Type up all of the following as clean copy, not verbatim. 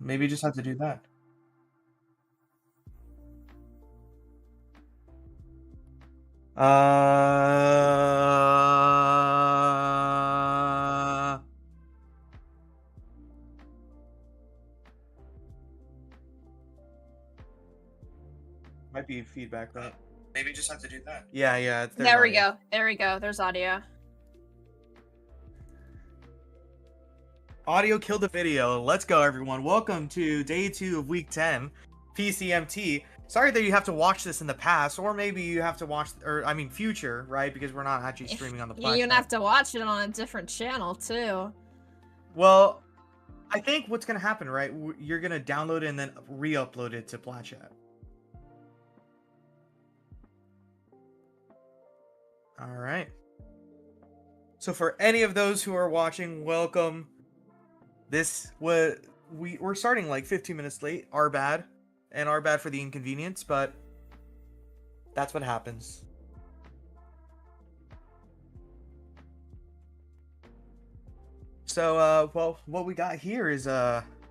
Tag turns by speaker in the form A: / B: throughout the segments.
A: Maybe you just have to do that. Might be feedback, right? Maybe you just have to do that. Yeah, there's
B: There we
A: audio.
B: go. There we go. There's audio.
A: Audio killed the video. Let's go, everyone. Welcome to day 2 of week 10, PCMT. Sorry that you have to watch this in the past, or maybe you have to watch, or I mean future, right? Because we're not actually streaming on the
B: You
A: Plat
B: even
A: chat.
B: have to watch it on a different channel, too.
A: Well, I think what's going to happen, right? You're going to download it and then re-upload it to Plat chat. All right. So for any of those who are watching, welcome. We're starting like 15 minutes late. Our bad, and our bad for the inconvenience, but that's what happens. So, well, what we got here is DRX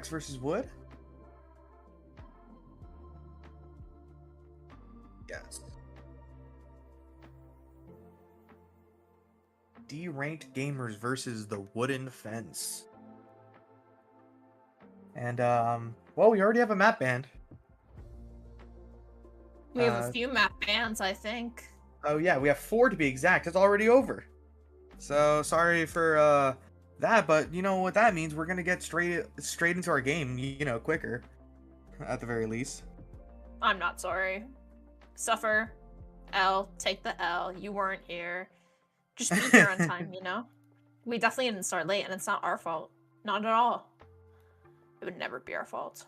A: versus Wood. Yes. D-ranked gamers versus the wooden fence. And well, we already have a map banned.
B: We have a few map bans, I think.
A: Oh yeah, we have 4 to be exact. It's already over. So sorry for that, but you know what that means? We're gonna get straight into our game, you know, quicker, at the very least.
B: I'm not sorry. Suffer. L. Take the L. You weren't here. Just be here on time, you know? We definitely didn't start late, and it's not our fault. Not at all. It would never be our fault.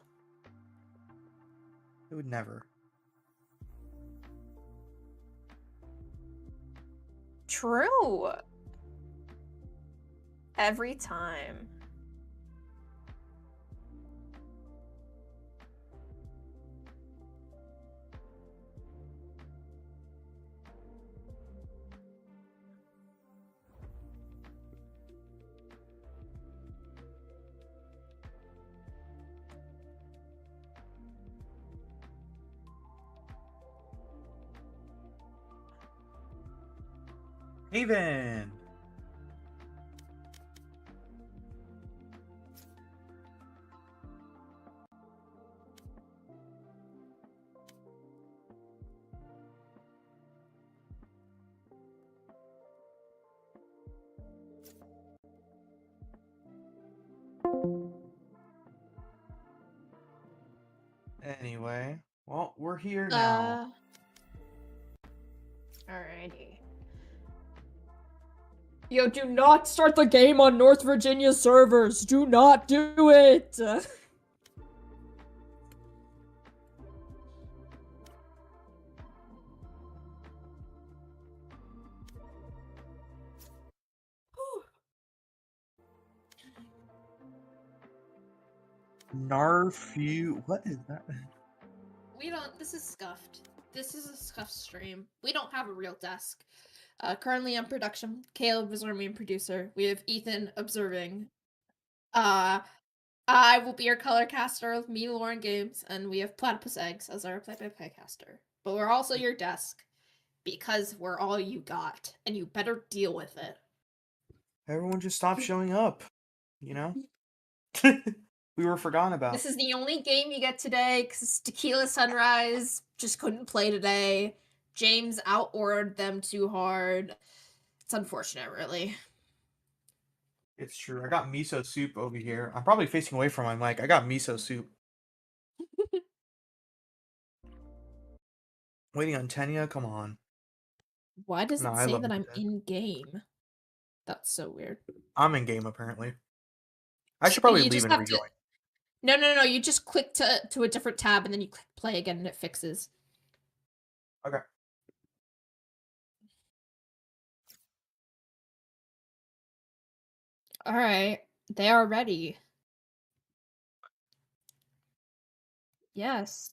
A: It would never.
B: True. Every time.
A: Haven. Anyway, well, we're here now.
B: Alrighty. Yo, do not start the game on North Virginia servers. Do not do it.
A: Narfu. What is that?
C: We don't. This is scuffed. This is a scuffed stream. We don't have a real desk. Currently on production, Caleb is our main producer. We have Ethan observing. I will be your color caster, me, Lauren Games, and we have Platypus Eggs as our play-by-play caster. But we're also your desk because we're all you got, and you better deal with it.
A: Everyone just stopped showing up. You know? We were forgotten about.
B: This is the only game you get today because Tequila Sunrise just couldn't play today. James out-ordered them too hard. It's unfortunate, really.
A: It's true. I got miso soup over here. I'm probably facing away from my mic. I got miso soup. Waiting on Tenya? Come on.
B: Why does
A: No,
B: it
A: I
B: say
A: love
B: that
A: it
B: I'm
A: to death.
B: in-game? That's so weird.
A: I'm in game apparently. I should probably
B: You
A: leave
B: just
A: and
B: have
A: rejoin.
B: No. You just click to a different tab and then you click play again and it fixes.
A: Okay.
B: All right, they are ready. Yes.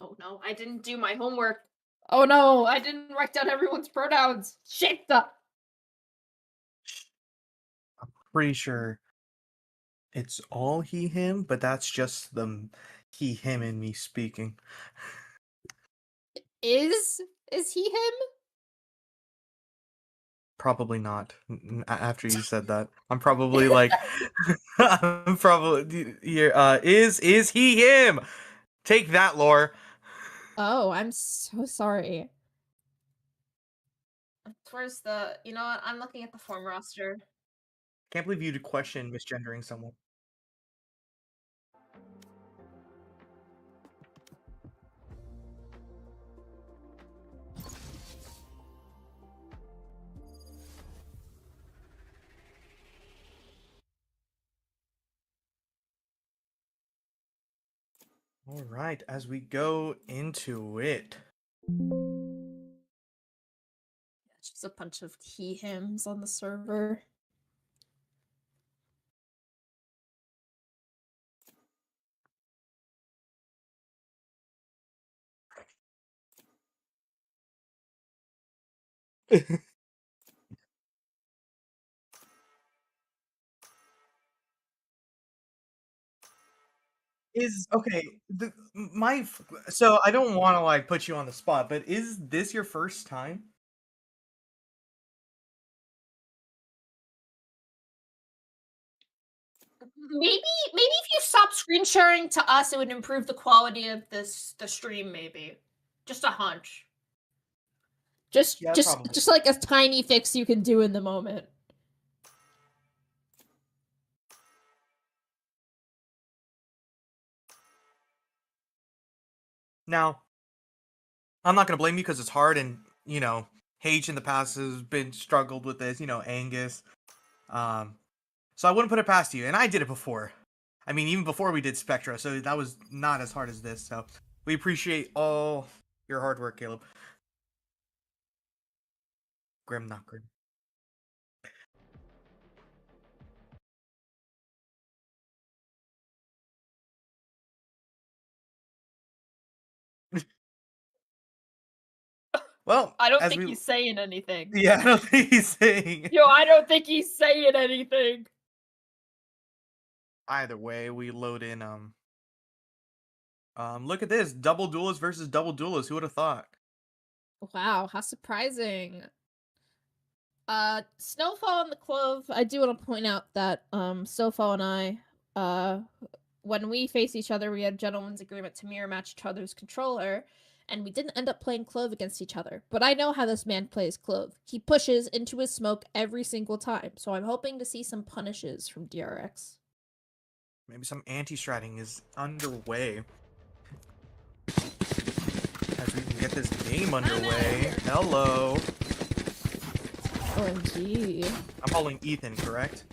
B: Oh no, I didn't do my homework. Oh no, I didn't write down everyone's pronouns. Shit.
A: pretty sure it's all he, him, but that's just the he, him, and me speaking.
C: Is he him?
A: Probably not. After you said that, I'm probably like, I'm probably here. Is he him? Take that, lore.
C: Oh, I'm so sorry.
B: Where's the? You know what? I'm looking at the form roster.
A: Can't believe you'd question misgendering someone. All right, as we go into it.
C: It's just a bunch of he hims on the server.
A: Is okay. So I don't want to like put you on the spot, but is this your first time?
B: Maybe if you stop screen sharing to us, it would improve the quality of the stream. Maybe, just a hunch.
C: Just
A: Yeah,
C: just
A: probably.
C: just like a tiny fix you can do in the moment.
A: Now, I'm not gonna blame you because it's hard, and H in the past has been struggled with this. Angus. So I wouldn't put it past you, and I did it before. I mean, even before we did Spectra, so that was not as hard as this. So we appreciate all your hard work, Caleb. Grim, not grim. Well,
B: I don't
A: as
B: think
A: we
B: he's saying anything.
A: yeah, I don't think he's saying.
B: Yo, I don't think he's saying anything.
A: Either way, we load in. Look at this: double duelist versus double duelist. Who would have thought?
C: Wow, how surprising. Snowfall and the Clove, I do want to point out that Snowfall and I, when we face each other, we had a gentleman's agreement to mirror match each other's controller, and we didn't end up playing Clove against each other. But I know how this man plays Clove. He pushes into his smoke every single time, so I'm hoping to see some punishes from DRX.
A: Maybe some anti-stratting is underway. As we can get this game underway. Hello.
C: OMG.
A: I'm calling Ethan, correct?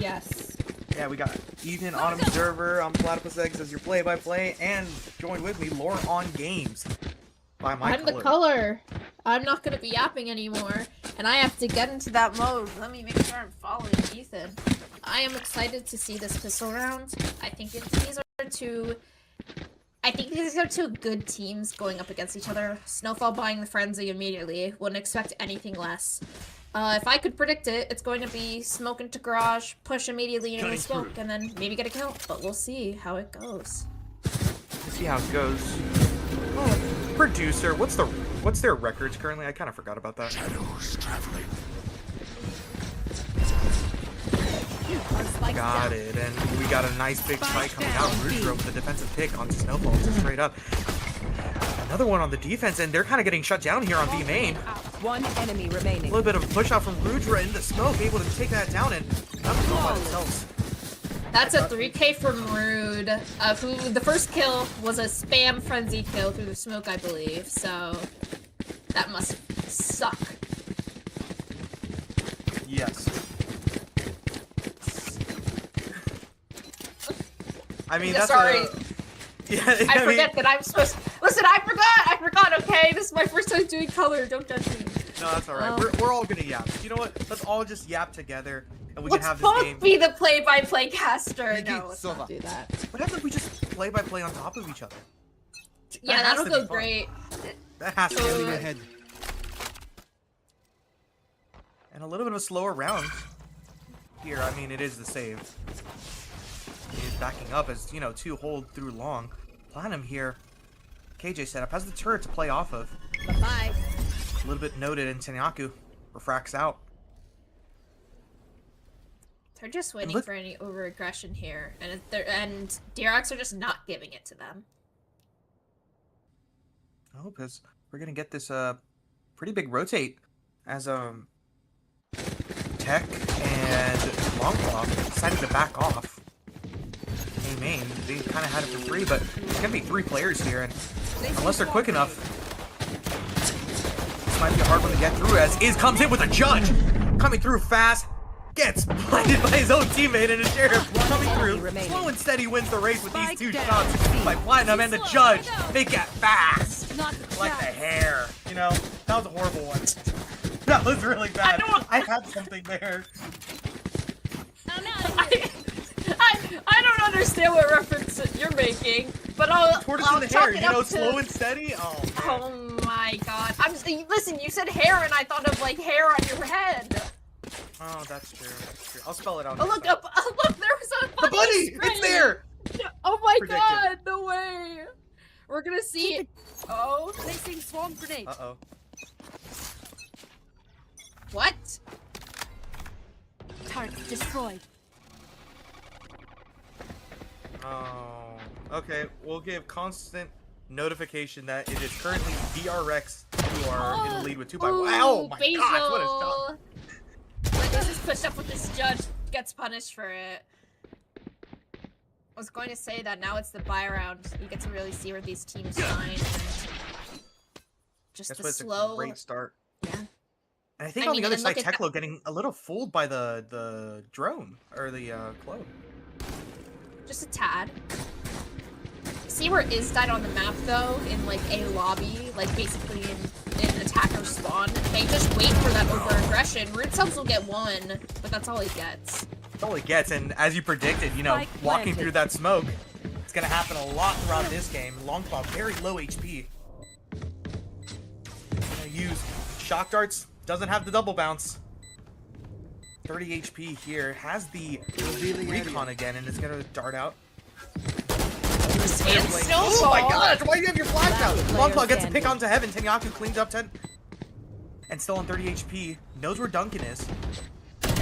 C: Yes.
A: Yeah, we got Ethan on Observer. I'm Platypus X as your play-by-play, and join with me, Lore on Games. By my
C: I'm the color. I'm not gonna be yapping anymore, and I have to get into that mode. Let me make sure I'm following Ethan. I am excited to see this pistol round. I think these are two good teams going up against each other. Snowfall buying the frenzy immediately. Wouldn't expect anything less. If I could predict it, it's going to be smoke into garage, push immediately into the smoke, and then maybe get a kill. But we'll see how it goes.
A: We'll see how it goes. Oh, producer, what's their records currently? I kind of forgot about that.
D: Shadows traveling.
A: Got it, and we got a nice big spike coming out. Rudra with the defensive pick on Snowball, just straight up. Another one on the defense, and they're kind of getting shut down here on B main.
E: One enemy remaining.
A: A little bit of a push out from Rudra into smoke, able to take that down, and that's all by themselves.
C: That's a 3K from Rude, who the first kill was a spam frenzy kill through the smoke, I believe. So that must suck.
A: Yes. I mean, that's
B: sorry.
A: Yeah,
B: I forget that I'm supposed to... Listen, I forgot, okay? This is my first time doing color, don't judge me.
A: No, that's alright. We're all gonna yap. You know what? Let's all just yap together, and we
B: Let's
A: can have this
B: both
A: game.
B: be the play-by-play caster.
A: You
B: No, let's
A: Silva.
B: not do that.
A: What happens if we just play-by-play on top of each other?
B: Yeah,
A: has
B: that'll
A: to
B: go
A: be fun.
B: great.
A: That has to be
B: Totally.
D: Ahead.
A: And a little bit of a slower round. here. I mean, it is the save. He's backing up as, you know, 2 hold through long. Platinum here. KJ setup has the turret to play off of.
C: Bye-bye.
A: A little bit noted in Tenyaku. Refracts out.
B: They're just waiting for any over-aggression here, and DRX are just not giving it to them.
A: Oh, because we're gonna get this pretty big rotate as Tech and Longclaw decided to back off. A main, they kind of had it for free, but it's gonna be 3 players here, and unless they're quick enough, this might be a hard one to get through. As Iz comes in with a judge, coming through fast. Gets blinded by his own teammate and a sheriff coming through. Slow and steady wins the race with these 2 shots by Platinum and the judge. They get fast. Like the hair. You know, that was a horrible one. That was really bad. I had something there.
B: I don't understand what reference you're making, but I'll
A: Tortoise in the
B: chalk
A: hair,
B: it
A: you know,
B: up to...
A: slow and steady. Oh, man.
B: Oh my god. Listen, you said hair and I thought of like hair on your head.
A: Oh, that's true. That's true. I'll spell it out.
B: Oh, look, look, there was a
A: the bunny! It's there!
B: Oh my
A: Predicted.
B: god, no way! We're gonna see it. Oh.
D: Placing swarm grenade.
A: Uh-oh.
B: What?
D: Target destroyed.
A: Oh. Okay, we'll give constant notification that it is currently DRX who are in the lead with 2 by 1. Oh my
B: Basil.
A: gosh, what a shot.
B: Like, this is pushed up with this judge, gets punished for it. I was going to say that now it's the buy round. You get to really see where these teams shine. And just
A: That's
B: the
A: why it's
B: slow.
A: a great start.
B: Yeah.
A: And I think
B: I
A: on
B: mean,
A: the other
B: and
A: side,
B: look at
A: Teklo getting a little fooled by the drone, or the clone.
B: Just a tad. See where Iz died on the map though, in like a lobby, like basically in attacker spawn. They just wait for that over-aggression. Rude subs will get 1, but that's all he gets.
A: That's all he gets, and as you predicted, you know,
D: Spike
A: walking
D: planted.
A: through that smoke, it's gonna happen a lot throughout this game. Longclaw, very low HP. Gonna use shock darts, doesn't have the double bounce. 30 HP here, has the recon again, and it's gonna dart out.
B: And
A: Oh my gosh, why do you have your flash out?
D: Last
A: Longclaw
D: player
A: gets a pick
D: standing.
A: onto heaven, Tenyaku cleans up 10. And still on 30 HP, knows where Duncan is.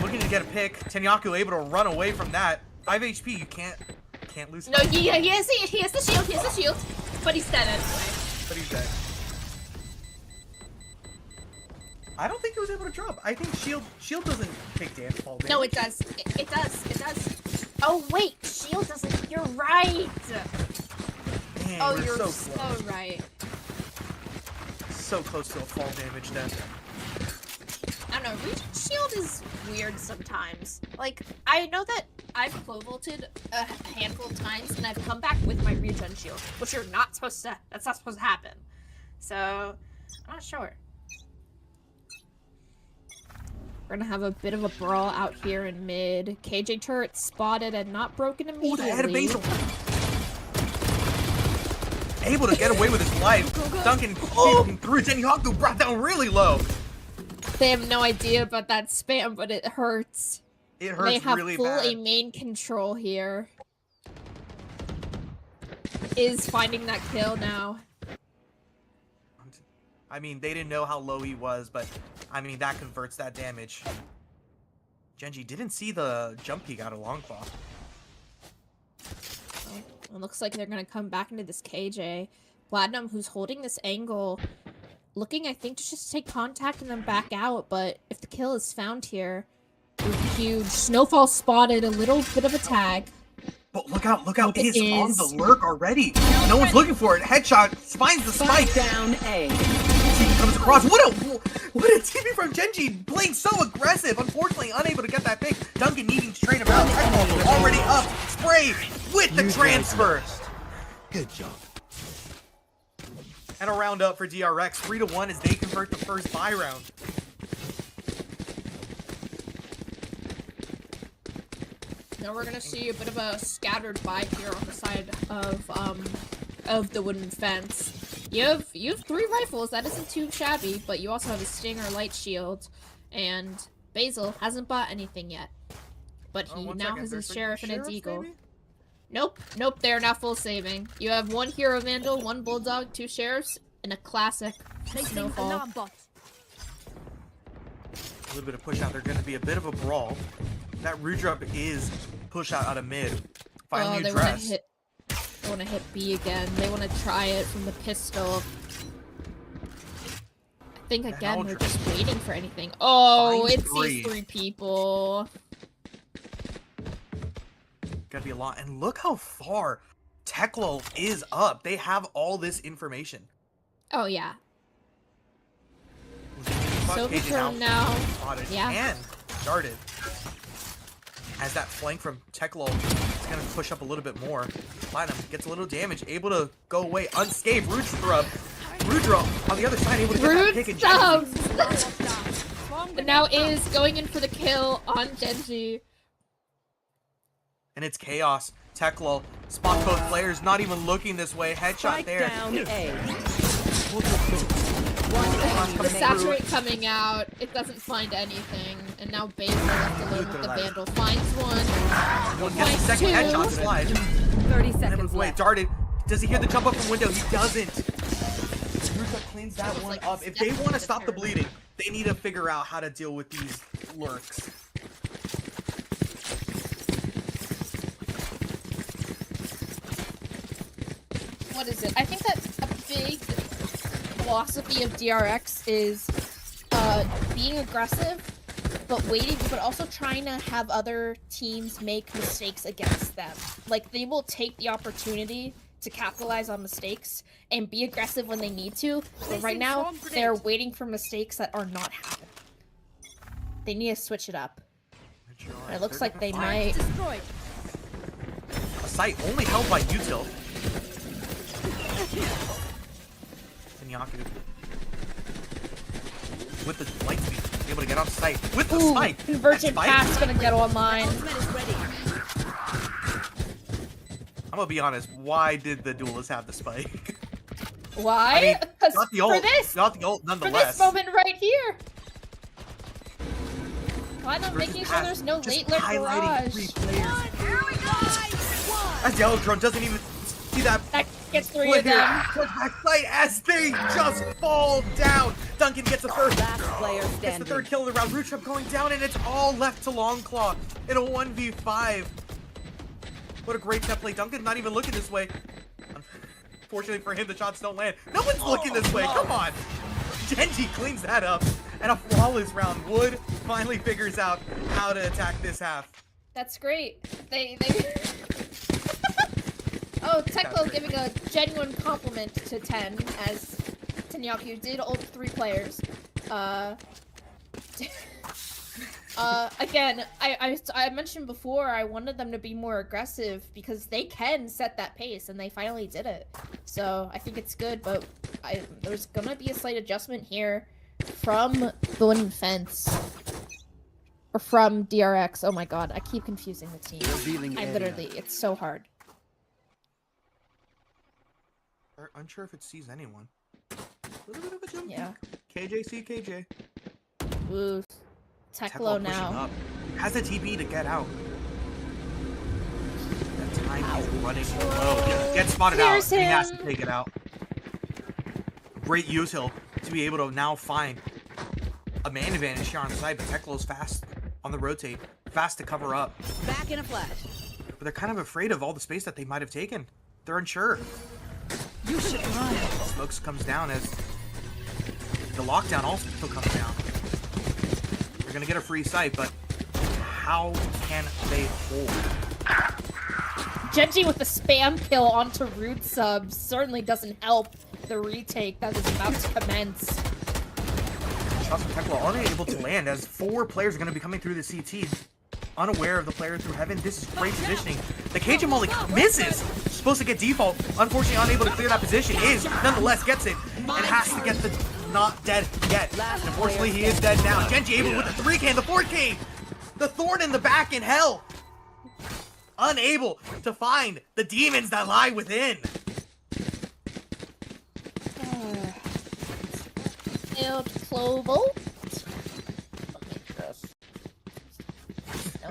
A: Looking to get a pick, Tenyaku able to run away from that. 5 HP, you can't lose.
B: No, he has the shield, but he's dead anyway.
A: But he's dead. I don't think he was able to drop. I think shield doesn't take damage. Fall damage.
B: No, it does. It does. Oh wait, shield doesn't. You're right.
A: Man,
B: Oh,
A: we're
B: you're
A: so
B: so
A: close.
B: right.
A: So close to a fall damage then.
B: I don't know, Regen Shield is weird sometimes. Like, I know that I've flow vaulted a handful of times and I've come back with my Regen Shield, which you're not supposed to, that's not supposed to happen. So, I'm not sure. We're gonna have a bit of a brawl out here in mid. KJ turret spotted and not broken
A: Oh,
B: immediately.
A: they had a Basil. Able to get away with his life. Duncan through Tenyaku brought down really low.
B: They have no idea about that spam, but it hurts.
A: It
B: They
A: hurts
B: have
A: really
B: full
A: bad.
B: A main control here. Is finding that kill now.
A: I mean, they didn't know how low he was, but I mean, that converts that damage. Genji didn't see the jump he got a Longclaw.
B: Oh, it looks like they're gonna come back into this KJ. Platinum, who's holding this angle, looking, I think, to just take contact and then back out, but if the kill is found here, it would be huge. Snowfall spotted, a little bit of a tag.
A: But look out,
B: It
A: Iz on
B: is.
A: the lurk already. No one's looking for it. Headshot, finds the spike.
D: Down A.
A: TV comes across. What a TV from Genji, playing so aggressive. Unfortunately, unable to get that pick. Duncan needing to train him out. Technical already up. Spray with the transfer.
E: Good job.
A: And a round up for DRX. 3-1 as they convert the first buy round.
B: Now we're gonna see a bit of a scattered buy here on the side of the wooden fence. You have 3 rifles, that isn't too shabby, but you also have a Stinger light shield, and Basil hasn't bought anything yet.
C: but
A: Oh,
C: he
A: one
C: now
A: second,
C: has
A: there's
C: his
A: like
C: sheriff and a
A: sheriffs,
C: deagle.
A: maybe?
C: Nope, they are now full saving. You have 1 hero vandal, 1 bulldog, 2 sheriffs, and a classic
D: Placing
C: snowfall.
D: alarm bot.
A: A little bit of push out. There's going to be a bit of a brawl. That Rudrup is push out of mid. Finally
C: they want to
A: addressed.
C: hit. They want to hit B again. They want to try it from the pistol. I think
A: That
C: again they're
A: Aldrich.
C: just waiting for anything. Oh,
A: Finds
C: it's
A: three.
C: these 3 people.
A: Gotta be a lot. And look how far Teklo is up. They have all this information.
C: Oh yeah.
A: So
C: Sovatron now.
A: spotted
C: Yeah.
A: and started. As that flank from Teklo is gonna push up a little bit more. Platinum gets a little damage, able to go away unscathed. Rudrup on the other side, able to get that
C: Rude
A: pick and
C: subs! And now is going in for the kill on Genji.
A: And it's chaos. Teklo spots both players, not even looking this way. Headshot
D: Strike
A: there.
D: down A.
A: One
C: The saturate coming out. It doesn't find anything. And now Basil left alone with the Vandal. Finds one.
A: Gets the second
C: Two.
A: headshot slide.
D: 30 seconds
A: Wait,
D: left.
A: darted. Does he hear the jump up from window? He doesn't. Rudrup cleans that one
C: like
A: up. If they want to stop the
C: terrible.
A: bleeding, they need to figure out how to deal with these lurks.
C: What is it? I think that a big philosophy of DRX is being aggressive, but waiting, but also trying to have other teams make mistakes against them. Like, they will take the opportunity to capitalize on mistakes and be aggressive when they need to, but right now, they're waiting for mistakes that are not happening. They need to switch it up. And it looks like they might...
D: Destroyed.
A: A site only held by Util. Tanyaku. With the light speed, able to get on site. With the
C: Ooh,
A: spike.
C: converted
A: That spike?
C: pass gonna get online.
D: Ultimate is ready.
A: I'm gonna be honest, why did the duelist have the spike?
C: Why?
A: I mean,
C: Because
A: not the
C: for
A: ult,
C: this,
A: not the ult
C: for
A: nonetheless.
C: this moment right here. Why not
A: Versus
C: making sure
A: pass,
C: there's no
A: just
C: late lurk
A: highlighting
C: barrage?
A: 3 players. As Yellow Drone doesn't even see that
C: That gets 3
A: player
C: of them.
A: push back fight as they just fall down. Duncan gets the first.
D: Last player
A: Gets the
D: standing.
A: 3rd kill of the round. Rudrup going down, and it's all left to Longclaw in a 1v5. What a great template. Duncan not even looking this way. Unfortunately for him, the shots don't land. No one's looking this way. Come on. Genji cleans that up. And a flawless round. Wood finally figures out how to attack this half.
C: That's great. They Oh, Teklo giving a genuine compliment to 10 as Tanyaku did ult 3 players. Again, I mentioned before I wanted them to be more aggressive because they can set that pace and they finally did it. So I think it's good, but there's gonna be a slight adjustment here from the Wooden Fence. Or from DRX. Oh my god, I keep confusing the team. It's so hard.
A: Unsure if it sees anyone. A little bit of a jump.
C: Yeah.
A: KJ see KJ.
C: Ooh. Teklo
A: pushing
C: now.
A: up. Has the TP to get out. That time he's running low. Gets spotted out.
C: There's
A: And he has to
C: him.
A: take it out. Great util to be able to now find a man advantage here on the side, but Teklo's fast on the rotate. Fast to cover up.
D: Back in a flash.
A: But they're kind of afraid of all the space that they might have taken. They're unsure.
D: You should run.
A: Smokes comes down as the lockdown also comes down. They're gonna get a free sight, but how can they hold?
C: Genji with the spam kill onto Rude subs certainly doesn't help the retake that is about to commence.
A: Shots from Tekla aren't able to land as 4 players are going to be coming through the CT. Unaware of the player through heaven. This is great positioning. The Cajun Molly misses. Supposed to get default. Unfortunately unable to clear that position. Is nonetheless gets it. And has to get the not dead yet. Unfortunately he is dead now. Genji able with the 3K and the 4K. The thorn in the back in hell. Unable to find the demons that lie within.
C: Failed Clovolt.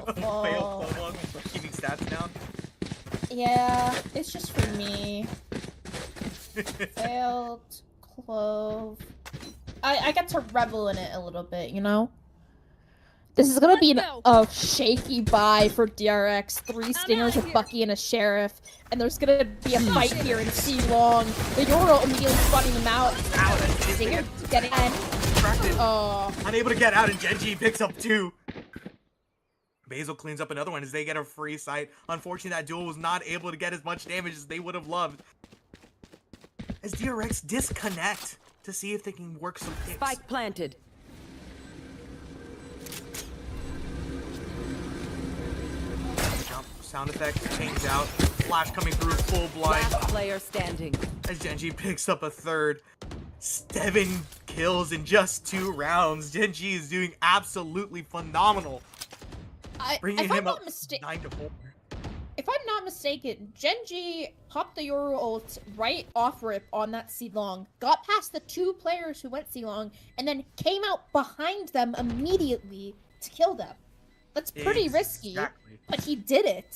C: Doubtful.
A: Failed keeping stats down.
C: Yeah, it's just for me. Failed, clove. I get to revel in it a little bit, you know? This is gonna be a shaky buy for DRX. 3 stingers, a Bucky, and a Sheriff. And there's gonna be a fight here in C long. The Euro immediately spotting them out. Stinger getting in. Oh.
A: Unable to get out, and Genji picks up 2. Basil cleans up another one as they get a free sight. Unfortunately, that duel was not able to get as much damage as they would have loved. As DRX disconnect to see if they can work some picks.
D: Spike planted.
A: Jump, sound effect, change out. Flash coming through, full blind.
D: Last player standing.
A: As Genji picks up a 3rd. 7 kills in just 2 rounds. Genji is doing absolutely phenomenal. Bringing him up 9-4.
C: If I'm not mistaken, Genji popped the Euro ult right off rip on that C-Long, got past the 2 players who went C-Long, and then came out behind them immediately to kill them. That's pretty risky, but he did it.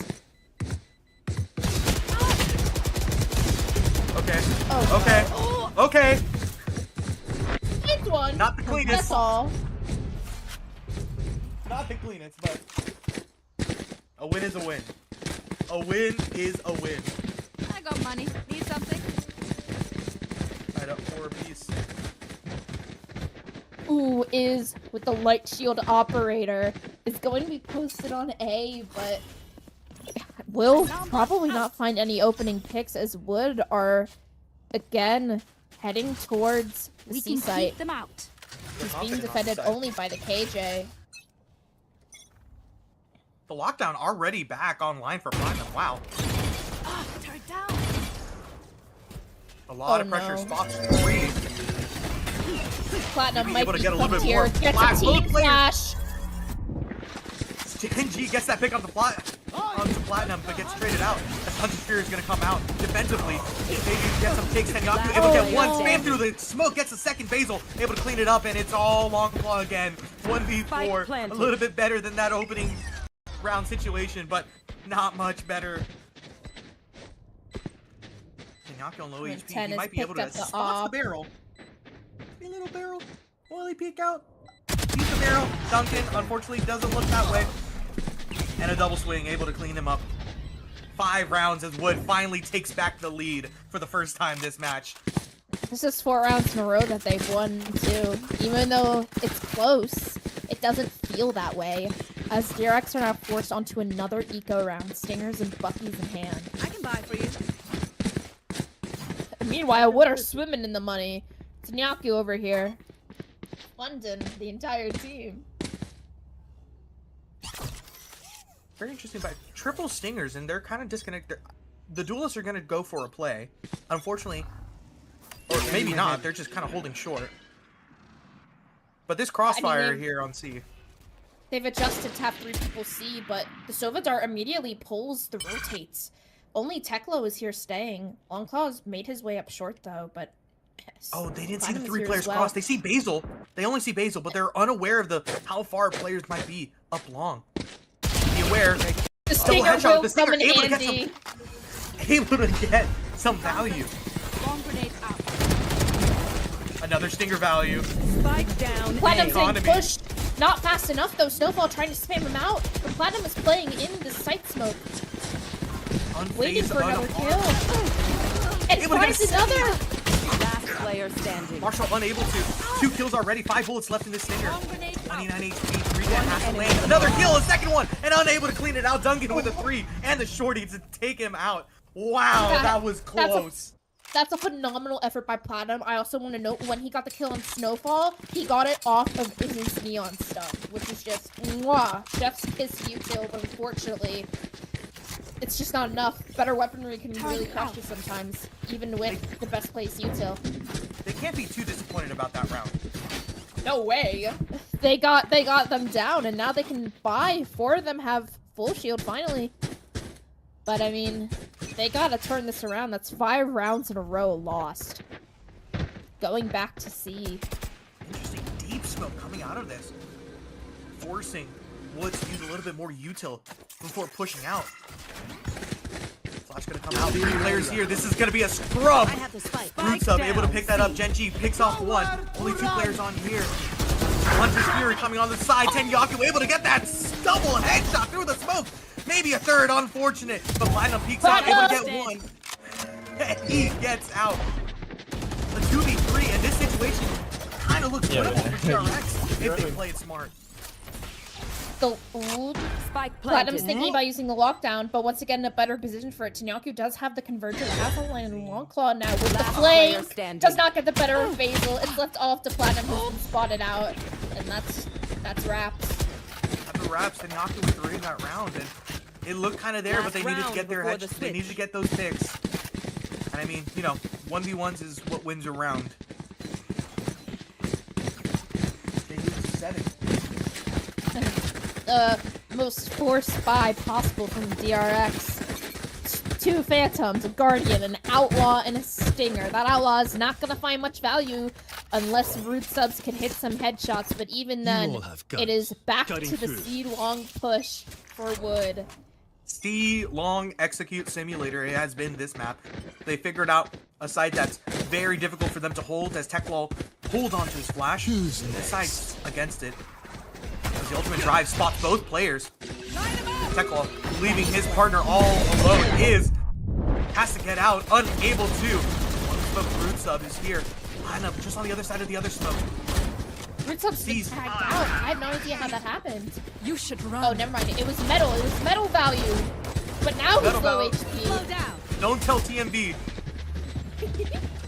A: Okay.
C: Oh,
A: okay.
C: no.
A: Okay.
C: It's one.
A: Not the cleanest.
C: That's all.
A: Not the cleanest, but a win is a win. A win is a win.
D: I got money. Need something?
A: Tied up 4 apiece.
C: Ooh, is with the light shield operator is going to be posted on A, but will probably not find any opening picks as Wood are again heading towards the C site.
D: Keep them out.
C: He's being defended only by the KJ.
A: The lockdown already back online for Platinum. Wow.
D: Turn down.
A: A lot of pressure spots 3.
C: Platinum might
A: able to
C: be
A: get a little bit
C: here.
A: more.
C: Gets
A: Flash,
C: a team
A: both players.
C: flash.
A: Genji gets that pick on the onto Platinum, but gets traded out. The Punch Spear is going to come out defensively. Maybe get some takes. Tenyaku able to get one. Spam through the smoke. Gets a second Basil. Able to clean it up, and it's all Long Claw again. 1v4. A little bit better than that opening round situation, but not much better. Tenyaku on low HP. He might be able to spot the barrel. A little barrel. Will he peek out? He's the barrel. Duncan, unfortunately, doesn't look that way. And a double swing, able to clean him up. 5 rounds as Wood finally takes back the lead for the first time this match.
C: This is 4 rounds in a row that they've won, too. Even though it's close, it doesn't feel that way. As DRX are now forced onto another eco round, Stingers and Buckies in hand.
D: I can buy for you.
C: Meanwhile, Wood are swimming in the money. Tenyaku over here. London, the entire team.
A: Very interesting, but triple Stingers, and they're kind of disconnected. The duelists are going to go for a play. Unfortunately, or maybe not, they're just kind of holding short. But this crossfire here on C.
C: They've adjusted to have 3 people C, but the Sova Dart immediately pulls the rotates. Only Teklo is here staying. Longclaw's made his way up short, though, but...
A: Oh, they didn't see the 3 players cross. They see Basil. They only see Basil, but they're unaware of how far players might be up long. Be aware.
C: The Stinger will come in handy.
A: Able to get some value.
D: Bomb grenade out.
A: Another Stinger value.
D: Spike down.
C: Platinum's getting pushed. Not fast enough, though. Snowfall trying to spam him out. But Platinum is playing in the sight smoke. Waiting for another kill. And finds another!
D: Last player standing.
A: Marshall unable to. 2 kills already. 5 bullets left in this Stinger. 29 HP. 3 dead. Has to land. Another kill. A second one. And unable to clean it out. Duncan with a 3. And the shorty to take him out. Wow, that was close.
C: That's a phenomenal effort by Platinum. I also want to note when he got the kill on Snowfall, he got it off of his neon stuff, which is just mwah, chef's kiss util, but unfortunately, it's just not enough. Better weaponry can really crush you sometimes, even with the best place util.
A: They can't be too disappointed about that round.
C: No way. They got them down, and now they can buy. 4 of them have full shield finally. But I mean, they gotta turn this around. That's 5 rounds in a row lost. Going back to C.
A: Interesting deep smoke coming out of this. Forcing Woods to use a little bit more util before pushing out. Flash gonna come out. 3 players here. This is gonna be a scrub.
D: I have the spike.
A: Roots up, able to pick that up. Genji picks off one. Only 2 players on here. Hunter's Fury coming on the side. Tenyaku able to get that double headshot through the smoke. Maybe a third, unfortunate. But Platinum peeks out, able to get one. He gets out. A 2v3, and this situation kind of looks winnable for TRX if they play it smart.
C: The old
D: Spike
C: Platinum's
D: planted.
C: thinking about using the lockdown, but once again, a better position for it. Tanyaku does have the converter, has a line and long claw now with the
D: Last
C: flame.
D: player standing.
C: Does not get the better of Basil. It's left off to Platinum, who's been spotted out, and that's wraps.
A: After wraps, Tanyaku was three in that round, and it looked kind of there, but they needed to get their
D: Last round before the
A: they needed to get those picks. And I mean, you know, 1v1s is what wins a round. They need to set it.
C: Most forced buy possible from DRX. 2 Phantoms, a Guardian, an Outlaw, and a Stinger. That Outlaw is not gonna find much value unless Root Subs can hit some headshots, but even then, it is back to the C-long push for Wood.
A: C-long execute simulator, it has been this map. They figured out a site that's very difficult for them to hold as Techwall hold onto his flash. This side's against it. As the ultimate drive spots both players. Techwall, leaving his partner all alone, has to get out, unable to. One smoke Root Sub is here. Line up just on the other side of the other smoke.
C: Root Sub's been
A: Sees-
C: tagged out. I have no idea how that happened.
D: You should run.
C: Oh, never mind. It was metal. It was metal value. But now
A: Metal
C: he's low
A: value.
D: Slow
C: HP.
D: down.
A: Don't tell TMB.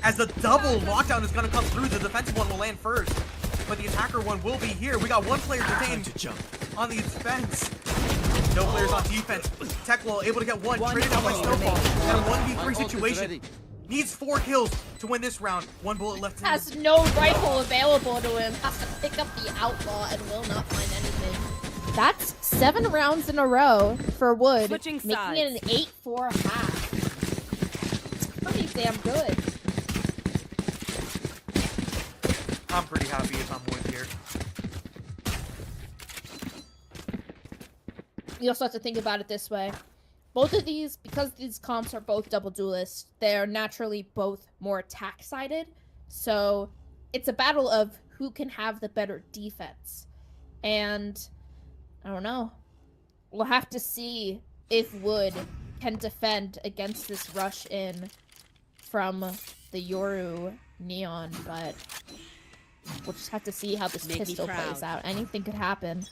A: As the double lockdown is going to come through, the defensive one will land first. But the attacker one will be here. We got one player detained on the defense. No players on defense. Techwall able to get one, traded out by Snowfall. And a 1v3 situation. Needs 4 kills to win this round. 1 bullet left in him.
C: Has no rifle available to him. Has to pick up the Outlaw and will not find anything. That's 7 rounds in a row for Wood,
D: Switching
C: making
D: sides.
C: it an 8-4 half. It's pretty damn good.
A: I'm pretty happy if I'm Wood here.
C: You also have to think about it this way. Both of these, because these comps are both double duelists, they're naturally both more attack-sided. So it's a battle of who can have the better defense. And I don't know. We'll have to see if Wood can defend against this rush in from the Yoru Neon, but we'll just have to see how this
D: Make me
C: pistol
D: proud.
C: plays out. Anything could happen.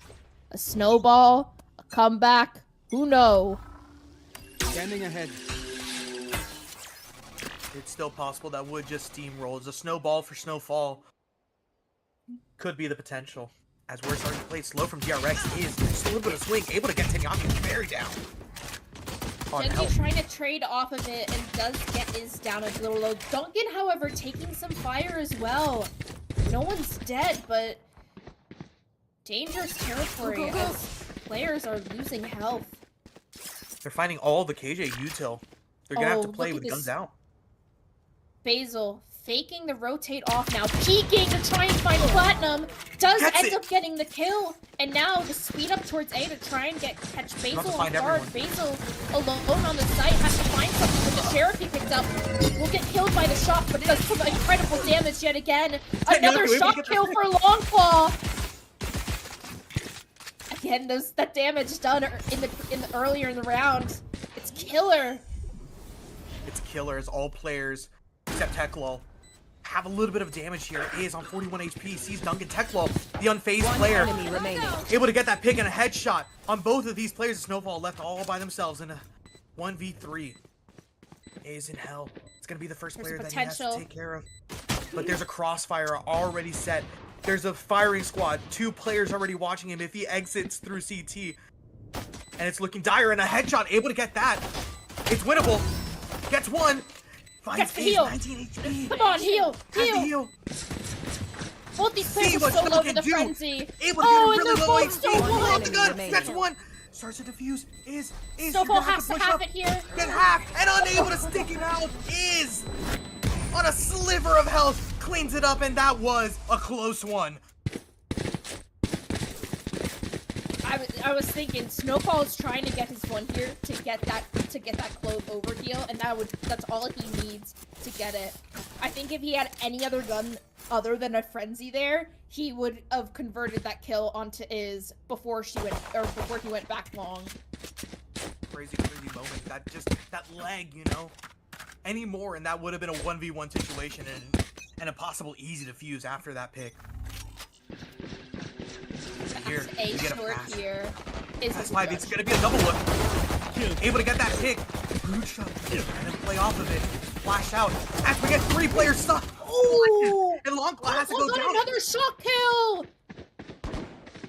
C: A snowball, a comeback, who knows?
E: Standing ahead.
A: It's still possible that Wood just steamrolls. A snowball for Snowfall could be the potential. As we're starting to play slow from DRX, is just a little bit of swing, able to get Tenyaku very down. On
C: Genji
A: health.
C: trying to trade off of it and does get his down a little low. Duncan, however, taking some fire as well. No one's dead, but dangerous territory
D: Go, go, go.
C: as players are losing health.
A: They're finding all the KJ util. They're gonna have to
C: Oh,
A: play
C: look at
A: with guns
C: this.
A: out.
C: Basil faking the rotate off now, peeking to try and find Platinum. Does
A: Gets
C: end
A: it.
C: up getting the kill, and now the speed up towards A to try and catch Basil on
A: find
C: guard.
A: everyone.
C: Basil alone on the site has to find something, but the sheriff he picked up will get killed by the shot, but does some incredible damage yet again. Another
A: able to
C: shot
A: get the
C: kill
A: pick.
C: for Longclaw. Again, that damage done earlier in the round. It's killer.
A: It's killer as all players except Techwall have a little bit of damage here. Is on 41 HP. Sees Duncan. Techwall, the unfazed
D: One
A: player,
D: enemy remaining.
A: able to get that pick and a headshot on both of these players. Snowfall left all by themselves in a 1v3. Is in hell. It's gonna be the first
C: There's
A: player that he
C: potential.
A: has to take care of. But there's a crossfire already set. There's a firing squad. 2 players already watching him if he exits through CT. And it's looking dire, and a headshot able to get that. It's winnable. Gets one. Finds
C: Gets the
A: Ace,
C: heal.
A: 19 HP.
C: Come on, heal,
A: Has the
C: heal.
A: heal.
C: Both these players
A: See
C: are
A: what
C: so low
A: Duncan
C: to the
A: do.
C: frenzy.
A: Able to
C: Oh,
A: get
C: and
A: a really
C: they're
A: low
C: both
A: HP.
C: so
A: Pull out the
D: low.
A: gun.
D: Remaining.
A: That's one. Starts to defuse. Is
C: Snowball
A: you're gonna
C: has to
A: push
C: have
A: up.
C: it here.
A: Get half and unable to stick him out. Is on a sliver of health. Cleans it up, and that was a close one.
C: I was thinking Snowfall is trying to get his one here to get that Clove overheal, and that's all he needs to get it. I think if he had any other gun other than a frenzy there, he would have converted that kill onto Iz before he went back long.
A: Crazy moment. That leg, you know. Any more, and that would have been a 1v1 situation and a possible easy defuse after that pick. Here,
C: A
A: we get a
C: short
A: pass.
C: here. Is
A: That's 5. It's gonna be a double look. Able to get that pick. Boot shot. And then play off of it. Flash out. As we get 3 players stuck.
C: Ooh!
A: And Long Claw has to go
C: got
A: down.
C: another shot kill!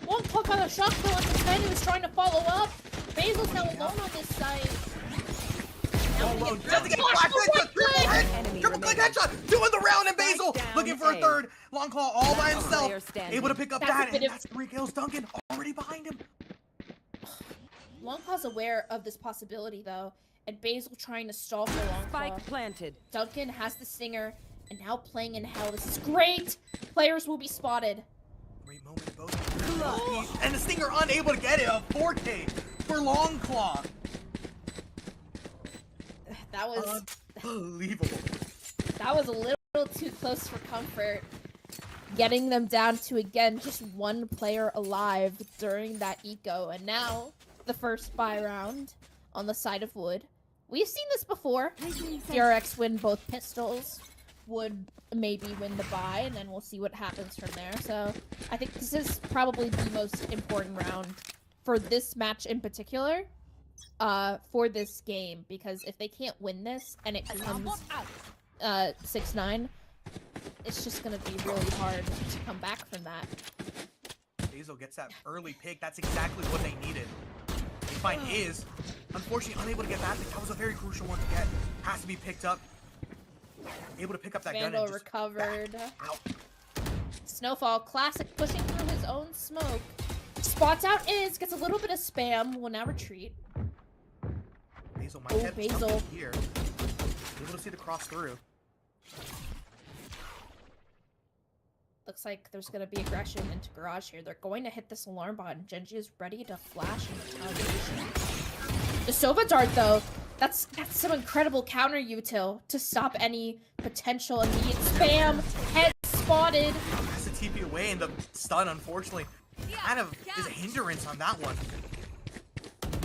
C: Long Claw got a shot kill, and instead he was trying to follow up. Basil's now alone on this side. Now we get
A: Doesn't get flash. Triple click headshot. 2 in the round, and Basil looking for a 3rd. Long Claw all by himself. Able to pick up that, and that's 3 kills. Duncan already behind him.
C: Long Claw's aware of this possibility, though, and Basil trying to stall for Long Claw.
D: Spike planted.
C: Duncan has the Stinger, and now playing in hell. This is great! Players will be spotted.
A: Great moment, both. And the Stinger unable to get it. A 4K for Long Claw.
C: That was
A: Unbelievable.
C: that was a little too close for comfort. Getting them down to, again, just 1 player alive during that eco. And now, the first buy round on the side of Wood. We've seen this before. DRX win both pistols. Would maybe win the buy, and then we'll see what happens from there. So, I think this is probably the most important round for this match in particular. For this game, because if they can't win this and it becomes 6-9, it's just gonna be really hard to come back from that.
A: Basil gets that early pick. That's exactly what they needed. They find Iz, unfortunately unable to get that pick. That was a very crucial one to get. Has to be picked up. Able to pick up that gun
C: Vandal
A: and just
C: recovered.
A: back out.
C: Snowfall, classic, pushing through his own smoke. Spots out Iz, gets a little bit of spam, will now retreat.
A: Basil might get
C: Basil.
A: something here. Able to see the cross through.
C: Looks like there's gonna be aggression into Garage here. They're going to hit this alarm button. Genji is ready to flash in retaliation. The Sova Dart, though, that's some incredible counter util to stop any potential immediate spam. Head spotted.
A: Has to TP away, and the stun, unfortunately, kind of is a hindrance on that one.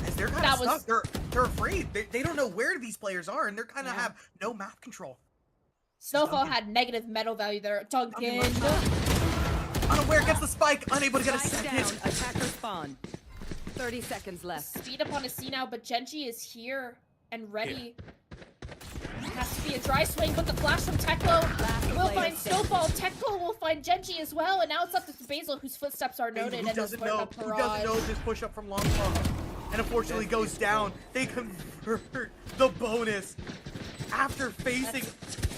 A: As they're kind of stuck. They're afraid. They don't know where these players are, and they're kind of have no map control.
C: Snowfall had negative metal value there. Duncan.
A: Unaware, gets the spike, unable to get a
D: Spike
A: second.
D: down. Attacker spawn. 30 seconds left.
C: Speed up on a C now, but Genji is here and ready. Has to be a dry swing, but the flash from Teklo will find Snowfall. Teklo will find Genji as well, and now it's up to Basil, whose footsteps are noted.
A: Who
C: And
A: doesn't know? Who doesn't know this push up from Long Claw? And unfortunately goes down. They convert the bonus. After facing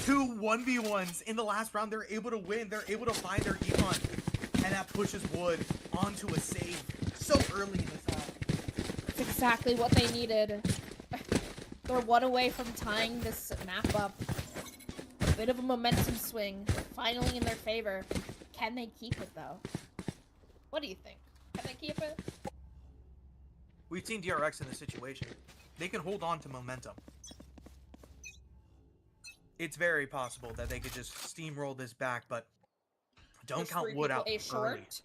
A: 2 1v1s in the last round, they're able to win. They're able to find their Econ. And that pushes Wood onto a save so early in this half.
C: That's exactly what they needed. They're 1 away from tying this map up. A bit of a momentum swing, finally in their favor. Can they keep it, though? What do you think? Can they keep it?
A: We've seen DRX in this situation. They can hold on to momentum. It's very possible that they could just steamroll this back, but don't
C: There's
A: count
C: 3
A: Wood
C: people
A: out
C: A
A: early
C: short.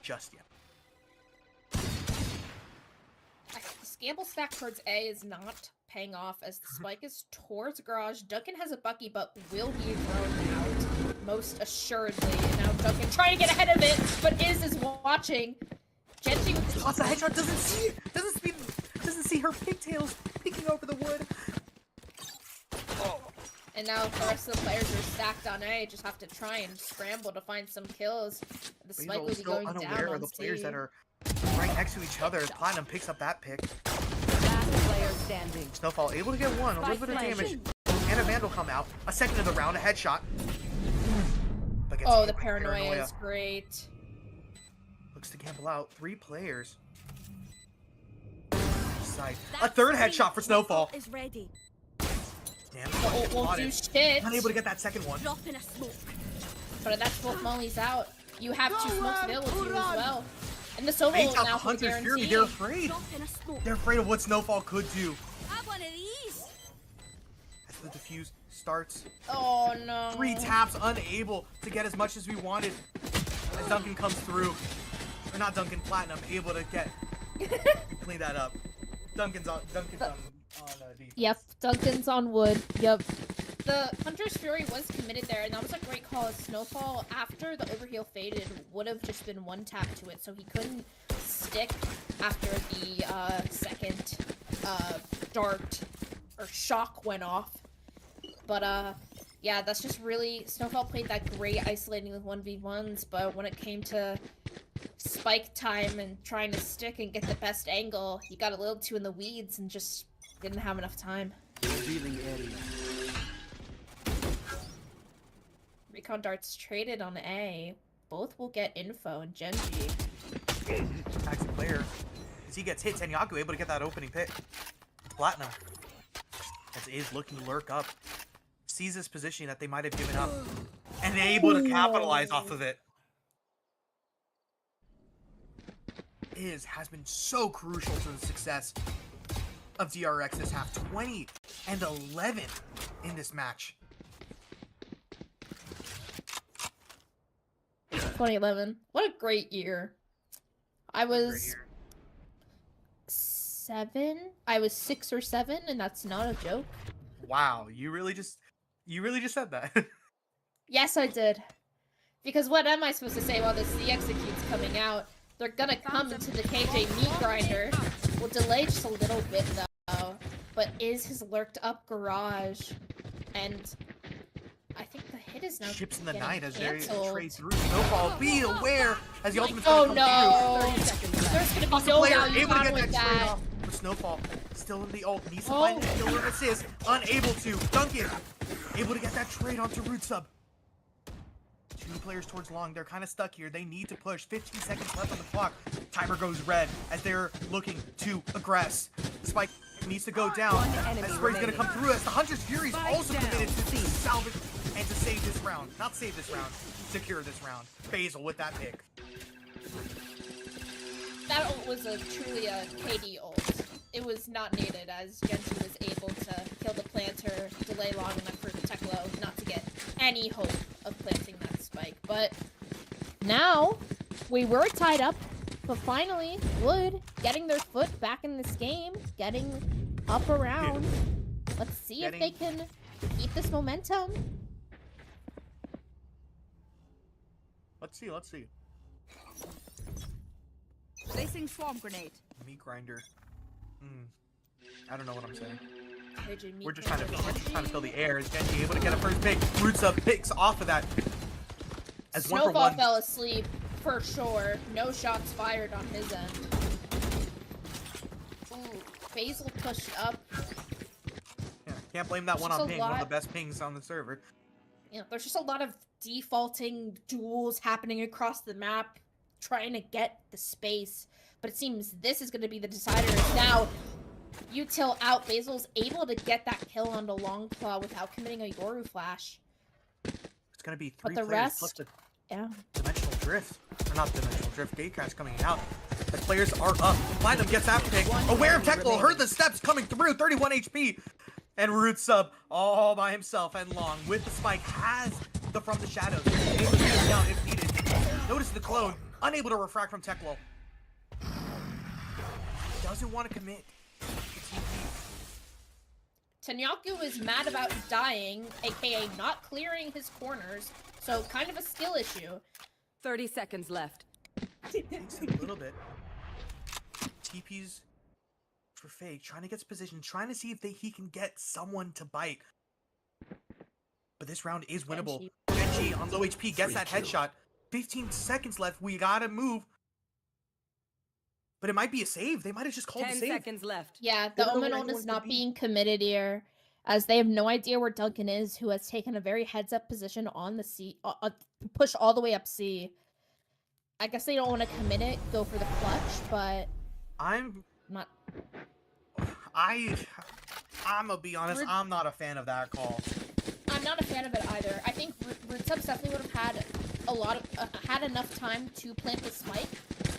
A: just yet.
C: The scamble stack towards A is not paying off as the spike is towards Garage. Duncan has a Bucky, but will be thrown out most assuredly. And now Duncan trying to get ahead of it, but is watching. Genji with the
A: Lots of headshot, doesn't see it. Doesn't see her pigtails peeking over the wood.
C: And now the rest of the players are stacked on A, just have to try and scramble to find some kills. The spike will be
A: still
C: going
A: unaware
C: down on
A: of the players
C: C.
A: that are right next to each other. Platinum picks up that pick.
D: Last player standing.
A: Snowfall able to get one, a little bit of damage. And a Vandal come out. A second in the round, a headshot. But gets
C: Oh,
A: hit
C: the
A: by
C: paranoia is great.
A: Looks to gamble out. 3 players. Side. A third headshot for Snowfall.
F: Is ready.
A: Damn,
C: Won't do shit.
A: unable to get that second one.
F: Drop in a smoke.
C: But that's both Molly's out. You have 2 smokes available to you as well. And the solo
A: Baits out the
C: now for
A: Hunter's Fury.
C: guarantee.
A: They're afraid. They're afraid of what Snowfall could do.
D: Have one of these.
A: As the defuse starts.
C: Oh no.
A: 3 taps, unable to get as much as we wanted. As Duncan comes through. Or not Duncan, Platinum, able to get clean that up. Duncan's on defense.
C: Yep, Duncan's on wood. Yep. The Hunter's Fury was committed there, and that was a great call. Snowfall, after the overheal faded, would have just been 1 tap to it, so he couldn't stick after the second dart or shock went off. But yeah, that's just really Snowfall played that great isolating with 1v1s, but when it came to spike time and trying to stick and get the best angle, he got a little too in the weeds and just didn't have enough time.
E: Revealing area.
C: Recon darts traded on A. Both will get info and Genji.
A: Attacks the player. As he gets hit, Tenyaku able to get that opening pick. Platinum. As is looking to lurk up. Sees this position that they might have given up. And able to capitalize off of it. Has been so crucial to the success of DRX this half. 20 and 11 in this match.
C: 2011. What a great year. I was 7. I was 6 or 7, and that's not a joke.
A: Wow, you really just said that.
C: Yes, I did. Because what am I supposed to say while the C execute's coming out? They're gonna come into the KJ meat grinder. We'll delay just a little bit though. But is his lurked up garage, and I think the hit is now
A: Ships in the
C: getting
A: night as they
C: canceled.
A: trade through. Snowfall, be aware as the ultimate
C: Oh
A: comes
C: no!
A: through.
C: There's gonna be
A: Awesome
C: no
A: player,
C: value
A: able to
C: on
A: get
C: with
A: that trade
C: that.
A: off. But Snowfall still in the ult, needs to
C: Oh.
A: find a killer assist, unable to. Duncan able to get that trade onto Root Sub. 2 players towards long. They're kind of stuck here. They need to push. 15 seconds left on the clock. Timer goes red as they're looking to aggress. Spike needs to go down. As Spray's going to come through as the Hunter's Fury is also committed to salvage and to save this round. Not save this round. Secure this round. Basil with that pick.
C: That ult was truly a KD ult. It was not needed as Genji was able to kill the planter, delay long enough for the Teklo not to get any hope of planting that spike. But now, we were tied up, but finally, Wood getting their foot back in this game, getting up around. Let's see if they can keep this momentum.
A: Let's see.
D: Placing swarm grenade.
A: Meat grinder. I don't know what I'm saying.
C: KJ meat
A: We're just trying to
C: grinder.
A: fill the air. Is Genji able to get a first pick? Roots up picks off of that. As one for
C: Snowfall
A: one.
C: fell asleep, for sure. No shots fired on his end. Ooh, Basil pushed up.
A: Yeah, can't blame that one
C: Just
A: on
C: a
A: ping. One of
C: lot-
A: the best pings on the server.
C: You know, there's just a lot of defaulting duels happening across the map, trying to get the space. But it seems this is going to be the decider. Now, util out, Basil's able to get that kill onto Longclaw without committing a Yoru flash.
A: It's gonna be 3
C: But the
A: players plus
C: rest-
A: the
C: Yeah.
A: dimensional drift. Or not dimensional drift. Gatecrash coming out. The players are up. Platinum gets that pick. Aware of Teklo. Heard the steps coming through. 31 HP. And Root Sub all by himself and long with the spike has the from the shadows. Able to get down if needed. Notice the clone. Unable to refract from Teklo. Doesn't want to commit.
C: Tenyaku is mad about dying, aka not clearing his corners, so kind of a skill issue.
D: 30 seconds left.
A: Takes a little bit. TP's for Fake, trying to get his position, trying to see if he can get someone to bite. But this round is winnable. Genji on low HP gets that headshot. 15 seconds left. We gotta move. But it might be a save. They might have just called a
D: 10
A: save.
D: seconds left.
C: Yeah,
A: They
C: the
A: don't know where
C: Omen ult
A: anyone's
C: is
A: gonna
C: not
A: be.
C: being committed here, as they have no idea where Duncan is, who has taken a very heads-up position on the C, push all the way up C. I guess they don't want to commit it, go for the clutch, but
A: I'm
C: not.
A: gonna be honest, I'm not a fan of that call.
C: I'm not a fan of it either. I think Root Subs definitely would have had a lot of had enough time to plant the spike.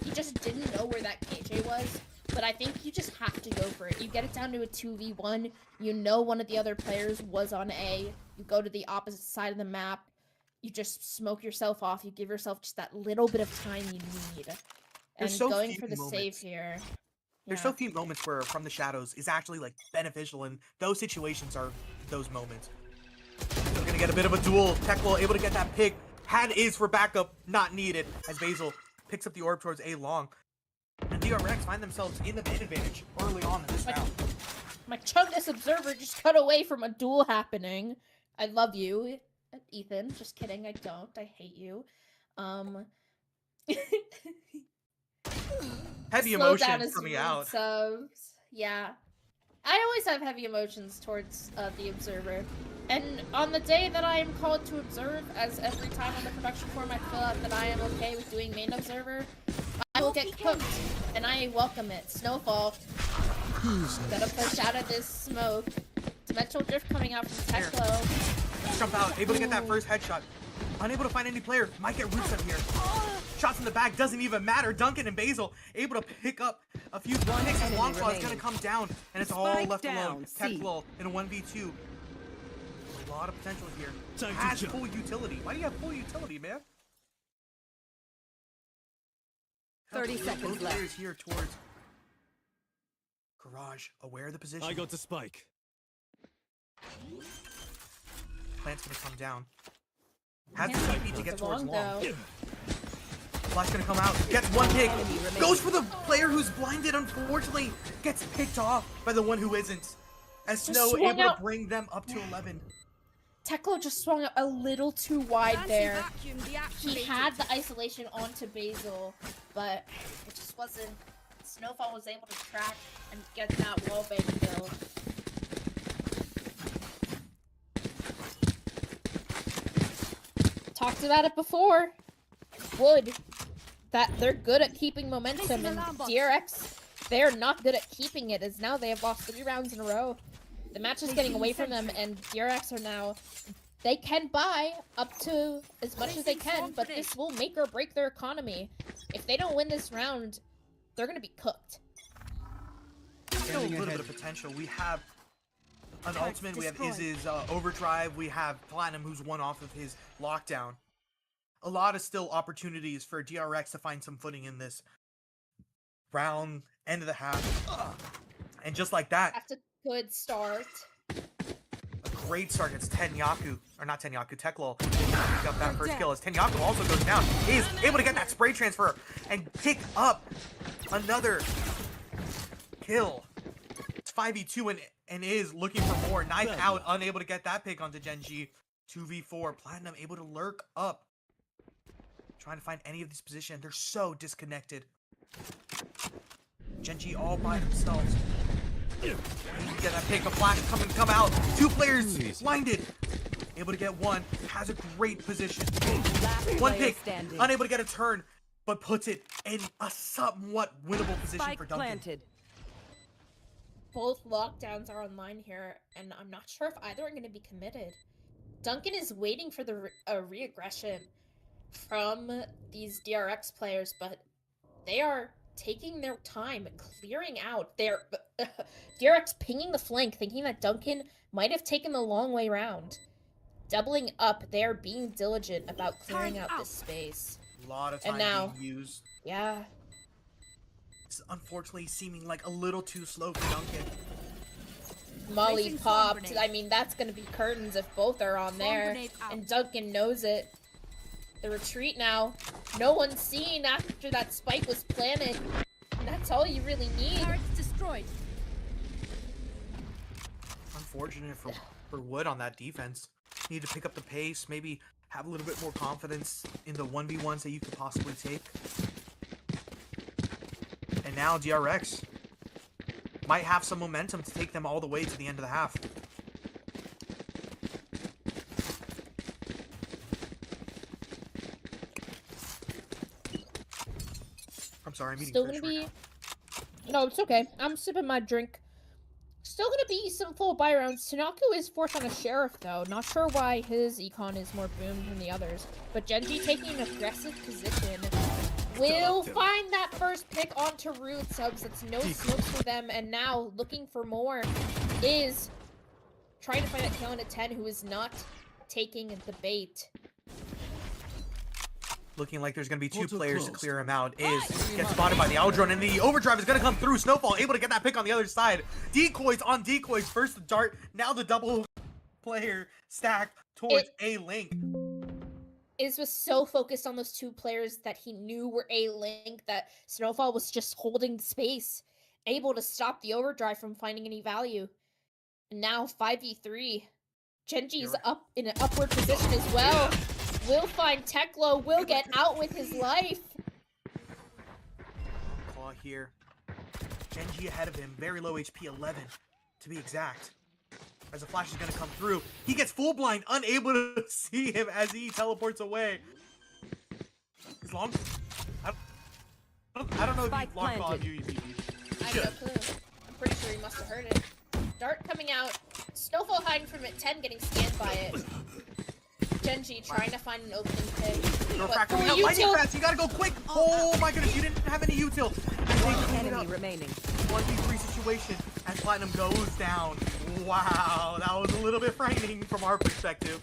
C: He just didn't know where that KJ was. But I think you just have to go for it. You get it down to a 2v1. You know one of the other players was on A. You go to the opposite side of the map. You just smoke yourself off. You give yourself just that little bit of time you need. And
A: There's so
C: going
A: few
C: for the
A: moments.
C: save here.
A: There's so few moments where From the Shadows is actually like beneficial, and those situations are those moments. We're gonna get a bit of a duel. Tekla able to get that pick. Had is for backup, not needed, as Basil picks up the orb towards A long. And DRX find themselves in the man advantage early on in this round.
C: My Chungus observer just cut away from a duel happening. I love you, Ethan. Just kidding, I don't. I hate you.
A: Heavy
C: Slow down
A: emotions
C: his
A: coming
C: rude
A: out.
C: subs. Yeah. I always have heavy emotions towards the observer. And on the day that I am called to observe, as every time on the production form I fill out that I am okay with doing main observer, I will get cooked, and I welcome it. Snowfall. Gonna push out of this smoke. Dimensional drift coming out from Teklo.
A: Jump out, able to get that first headshot. Unable to find any player. Might get roots up here. Shots in the back, doesn't even matter. Duncan and Basil able to pick up a few picks as Longclaw is gonna come down, and it's all
D: Spike
A: left alone.
D: down, C.
A: Tekla in a 1v2. A lot of potential here. Has full utility. Why do you have full utility, man?
D: 30 seconds
A: Both
D: left.
A: players here towards Garage, aware of the position.
E: I got the spike.
A: Plant's gonna come down. Has the TP to get towards long.
C: Though.
A: Flash gonna come out. Gets one pick. Goes for the player who's blinded. Unfortunately, gets picked off by the one who isn't. As
C: Just
A: Snow
C: swung
A: able
C: out.
A: to bring them up to 11.
C: Teklo just swung out a little too wide there.
D: Vacuum
C: He
D: deactivated.
C: had the isolation onto Basil, but it just wasn't. Snowfall was able to track and get that wallbang kill. Talked about it before. Wood. That they're good at keeping momentum, and DRX, they're not good at keeping it, as now they have lost 3 rounds in a row. The match is getting away from them, and DRX are now... They can buy up to as much as they can, but this will make or break their economy. If they don't win this round, they're gonna be cooked.
A: Still a little bit of potential. We have an ultimate. We have Iz's overdrive. We have Platinum, who's one off of his lockdown. A lot of still opportunities for DRX to find some footing in this round, end of the half. And just like that,
C: That's a good start.
A: a great start against Tenyaku. Or not Tenyaku, Teklo. Pick up that first kill as Tenyaku also goes down. He's able to get that spray transfer and pick up another kill. It's 5v2 and is looking for more. Knife out, unable to get that pick onto Genji. 2v4. Platinum able to lurk up. Trying to find any of these positions. They're so disconnected. Genji all by themselves. Get that pick. A flash come out. 2 players blinded. Able to get one. Has a great position. One pick.
D: Standing.
A: Unable to get a turn, but puts it in a somewhat winnable position
D: Spike
A: for Duncan.
D: planted.
C: Both lockdowns are online here, and I'm not sure if either are going to be committed. Duncan is waiting for the re-aggression from these DRX players, but they are taking their time, clearing out. They're DRX pinging the flank, thinking that Duncan might have taken the long way round. Doubling up, they're being diligent about clearing out this space.
A: A lot of
C: And
A: time
C: now-
A: being used.
C: Yeah.
A: It's unfortunately seeming like a little too slow for Duncan.
C: Molly
D: Placing swarm
C: popped.
D: grenade.
C: I mean, that's gonna be curtains if both are on
D: Swarm
C: there.
D: grenade out.
C: And Duncan knows it. The retreat now. No one's seen after that spike was planted. And that's all you really need.
D: Turrets destroyed.
A: Unfortunate for Wood on that defense. Need to pick up the pace, maybe have a little bit more confidence in the 1v1s that you could possibly take. And now DRX might have some momentum to take them all the way to the end of the half. I'm sorry, I'm eating
C: Still
A: fish
C: gonna
A: right
C: be... No, it's okay. I'm sipping my drink. Still gonna be some full buy rounds. Tanaku is fourth on a sheriff, though. Not sure why his econ is more boomed than the others. But Genji taking an aggressive position will find that first pick onto Root subs. It's no smokes for them, and now looking for more is trying to find a kill on a 10 who is not taking the bait.
A: Looking like there's going to be two players to clear him out. Gets spotted by the Aldrone, and the overdrive is going to come through. Snowfall able to get that pick on the other side. Decoys on decoys. First the dart, now the double player stack towards A-Link.
C: Is was so focused on those two players that he knew were A-Link that Snowfall was just holding space, able to stop the overdrive from finding any value. And now 5v3. Genji's up in an upward position as well. Will find Teklo, will get out with his life.
A: Claw here. Genji ahead of him, very low HP, 11 to be exact. As a flash is going to come through, he gets full blind, unable to see him as he teleports away. As long I don't know if he long claw you.
C: I have no clue. I'm pretty sure he must have heard it. Dart coming out. Snowfall hiding from it. 10 getting scanned by it. Genji trying to find an opening pick. But for
A: lightning fast, you gotta go quick! Oh my goodness, you didn't have any util.
D: One enemy remaining.
A: 1v3 situation as Platinum goes down. Wow, that was a little bit frightening from our perspective.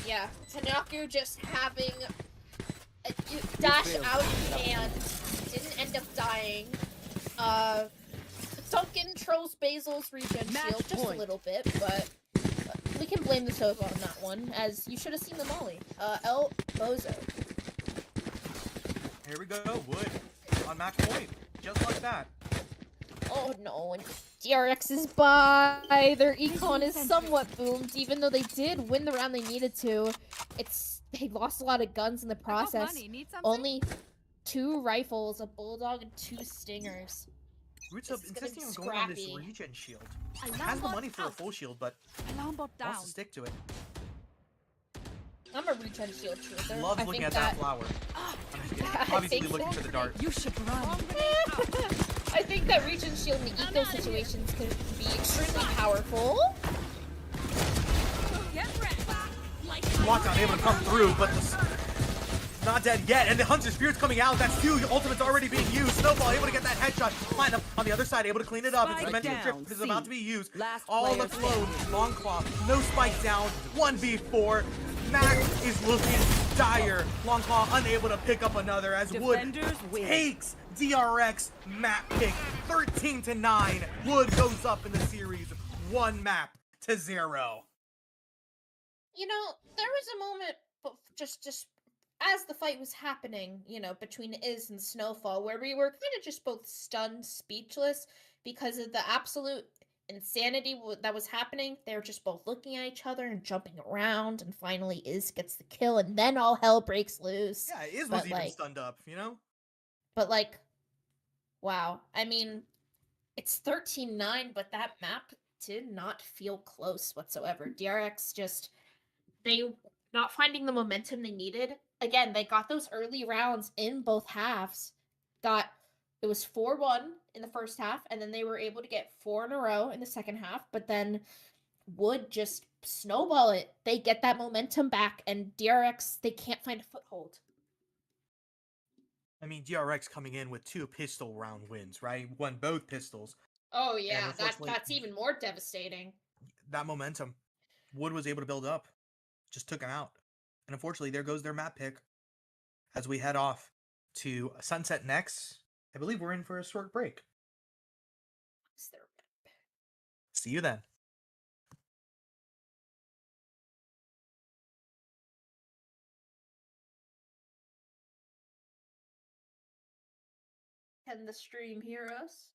C: Yeah, Tanaku just having a dash out and didn't end up dying. Duncan trolls Basil's regen shield just a little bit, but we can blame the Sova on that one, as you should have seen the molly. El Bozo.
A: Here we go, Wood on match point, just like that.
C: Oh no, and DRX is by. Their econ is somewhat boomed, even though they did win the round they needed to. They lost a lot of guns in the process. Only 2 rifles, a bulldog, and 2 stingers.
A: Roots up insisting on going on this regen shield. Has the money for a full shield, but wants to stick to it.
C: I'm a regen shield truther.
A: Loves looking at that flower. Obviously looking for the dart.
D: You should run.
C: I think that regen shield in the eco situations could be extremely powerful.
A: Lockdown able to come through, but not dead yet, and the Hunter Spirit's coming out. That's 2 ultimates already being used. Snowfall able to get that headshot. Platinum on the other side able to clean it up. It's Dementia Trip is about to be used. All alone. Long claw. No spike down. 1v4. Mac is looking dire. Long claw unable to pick up another as Wood takes DRX map pick. 13-9. Wood goes up in the series. 1 map to 0.
C: You know, there was a moment just as the fight was happening, you know, between Iz and Snowfall, where we were kind of just both stunned, speechless, because of the absolute insanity that was happening. They were just both looking at each other and jumping around, and finally Iz gets the kill, and then all hell breaks loose.
A: Yeah, Iz was even stunned up, you know?
C: But, like, wow. I mean, it's 13-9, but that map did not feel close whatsoever. DRX just, they not finding the momentum they needed. Again, they got those early rounds in both halves. It was 4-1 in the first half, and then they were able to get 4 in a row in the second half, but then Wood just snowball it. They get that momentum back, and DRX, they can't find a foothold.
A: I mean, DRX coming in with 2 pistol round wins, right? Won both pistols.
C: Oh yeah, that's even more devastating.
A: That momentum, Wood was able to build up. Just took him out. And unfortunately, there goes their map pick as we head off to Sunset next. I believe we're in for a short break. See you then.
C: Can the stream hear us?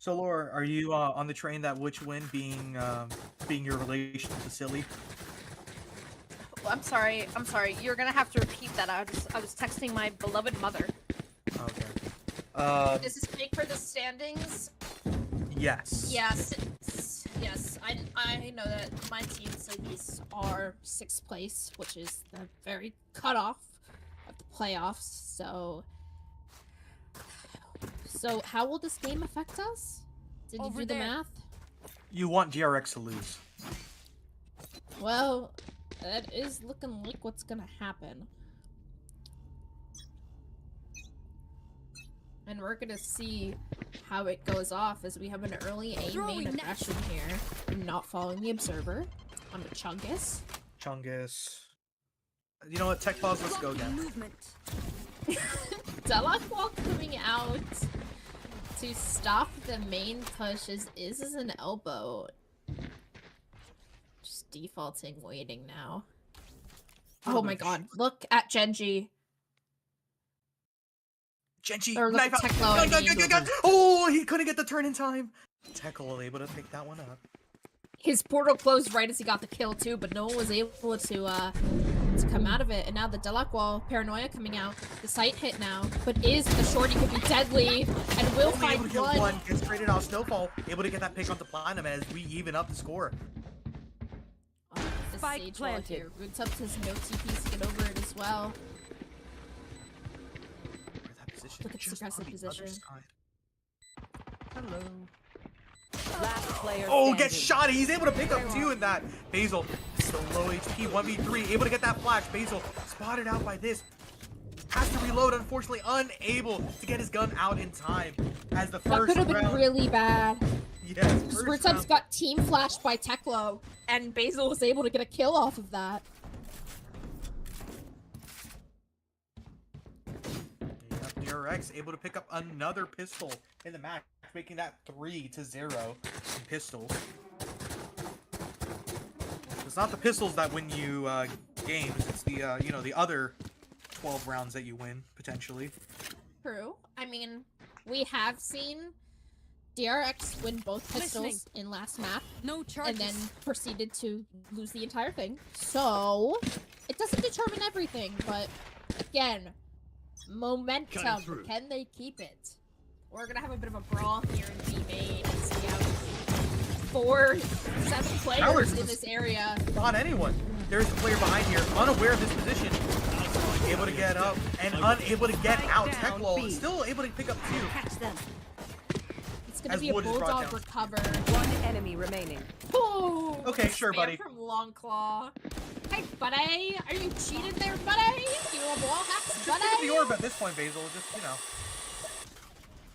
A: So, Laura, are you on the train that which win being your relation to Silly?
B: I'm sorry. I'm sorry. You're gonna have to repeat that. I was texting my beloved mother.
A: Okay.
B: Is this big for the standings?
A: Yes.
C: Yes, yes. I know that my team's ladies are 6th place, which is the very cutoff of the playoffs. So how will this game affect us? Did you
D: Over
C: do the
D: there.
C: math?
A: You want DRX to lose.
C: Well, that is looking like what's gonna happen. And we're gonna see how it goes off as we have an early A
D: Throwing
C: main
D: net.
C: aggression here. I'm not following the observer on the Chungus.
A: Chungus. You know what? Tech pause. Let's go again.
D: Movement.
C: Delacroix coming out to stop the main push is an elbow. Just defaulting, waiting now. Oh my god, look at Genji.
A: Genji,
C: Or look
A: knife
C: at
A: out.
C: Teklo,
A: Gun,
C: I
A: gun,
C: mean.
A: gun, gun, gun. Oh, he couldn't get the turn in time. Teklo able to pick that one up.
C: His portal closed right as he got the kill too, but no one was able to come out of it. And now the Delacroix paranoia coming out. The sight hit now, but is the shorty could be deadly and will
A: Only able
C: find
A: to get
C: one.
A: one. Gets traded off. Snowfall able to get that pick onto Platinum as we even up the score.
C: Oh, the
D: Spike
C: Sage wall
D: planted.
C: here. Roots up his no TPs to get over it as well.
A: That position.
C: Look at this
A: just
C: aggressive
A: on the other
C: position.
A: side. Hello.
D: Last player
A: Oh,
D: standing.
A: gets shot. He's able to pick up two in that. Basil, still low HP, 1v3, able to get that flash. Basil, spotted out by this. Has to reload, unfortunately, unable to get his gun out in time. As the
C: That
A: first
C: could have been
A: round.
C: really bad.
A: Yes, first
C: Roots
A: round.
C: got team flashed by Teklo, and Basil was able to get a kill off of that.
A: Yep, DRX able to pick up another pistol in the match, making that 3-0 in pistols. It's not the pistols that win you games. It's the the other 12 rounds that you win potentially.
C: True. I mean, we have seen DRX win both pistols
D: Listening.
C: in last map,
D: No charges.
C: and then proceeded to lose the entire thing. So, it doesn't determine everything, but again, momentum.
E: through.
C: Can they keep it? We're gonna have a bit of a brawl here in B main and see how 7 players
A: Towers
C: in
A: is-
C: this area.
A: Not anyone. There's a player behind here, unaware of this position. Able to get up and unable to get out.
D: Down,
A: Teklo
D: B.
A: still able to pick up 2.
D: Catch them.
C: It's gonna
A: As
C: be a
A: Wood is brought
C: bulldog
A: down.
C: recover.
D: One enemy remaining.
C: Oh,
A: Okay, sure,
C: spam
A: buddy.
C: From Longclaw. Hey, buddy, are you cheated there, buddy? You a wall hacks,
A: Just
C: buddy?
A: pick up the orb at this point, Basil. Just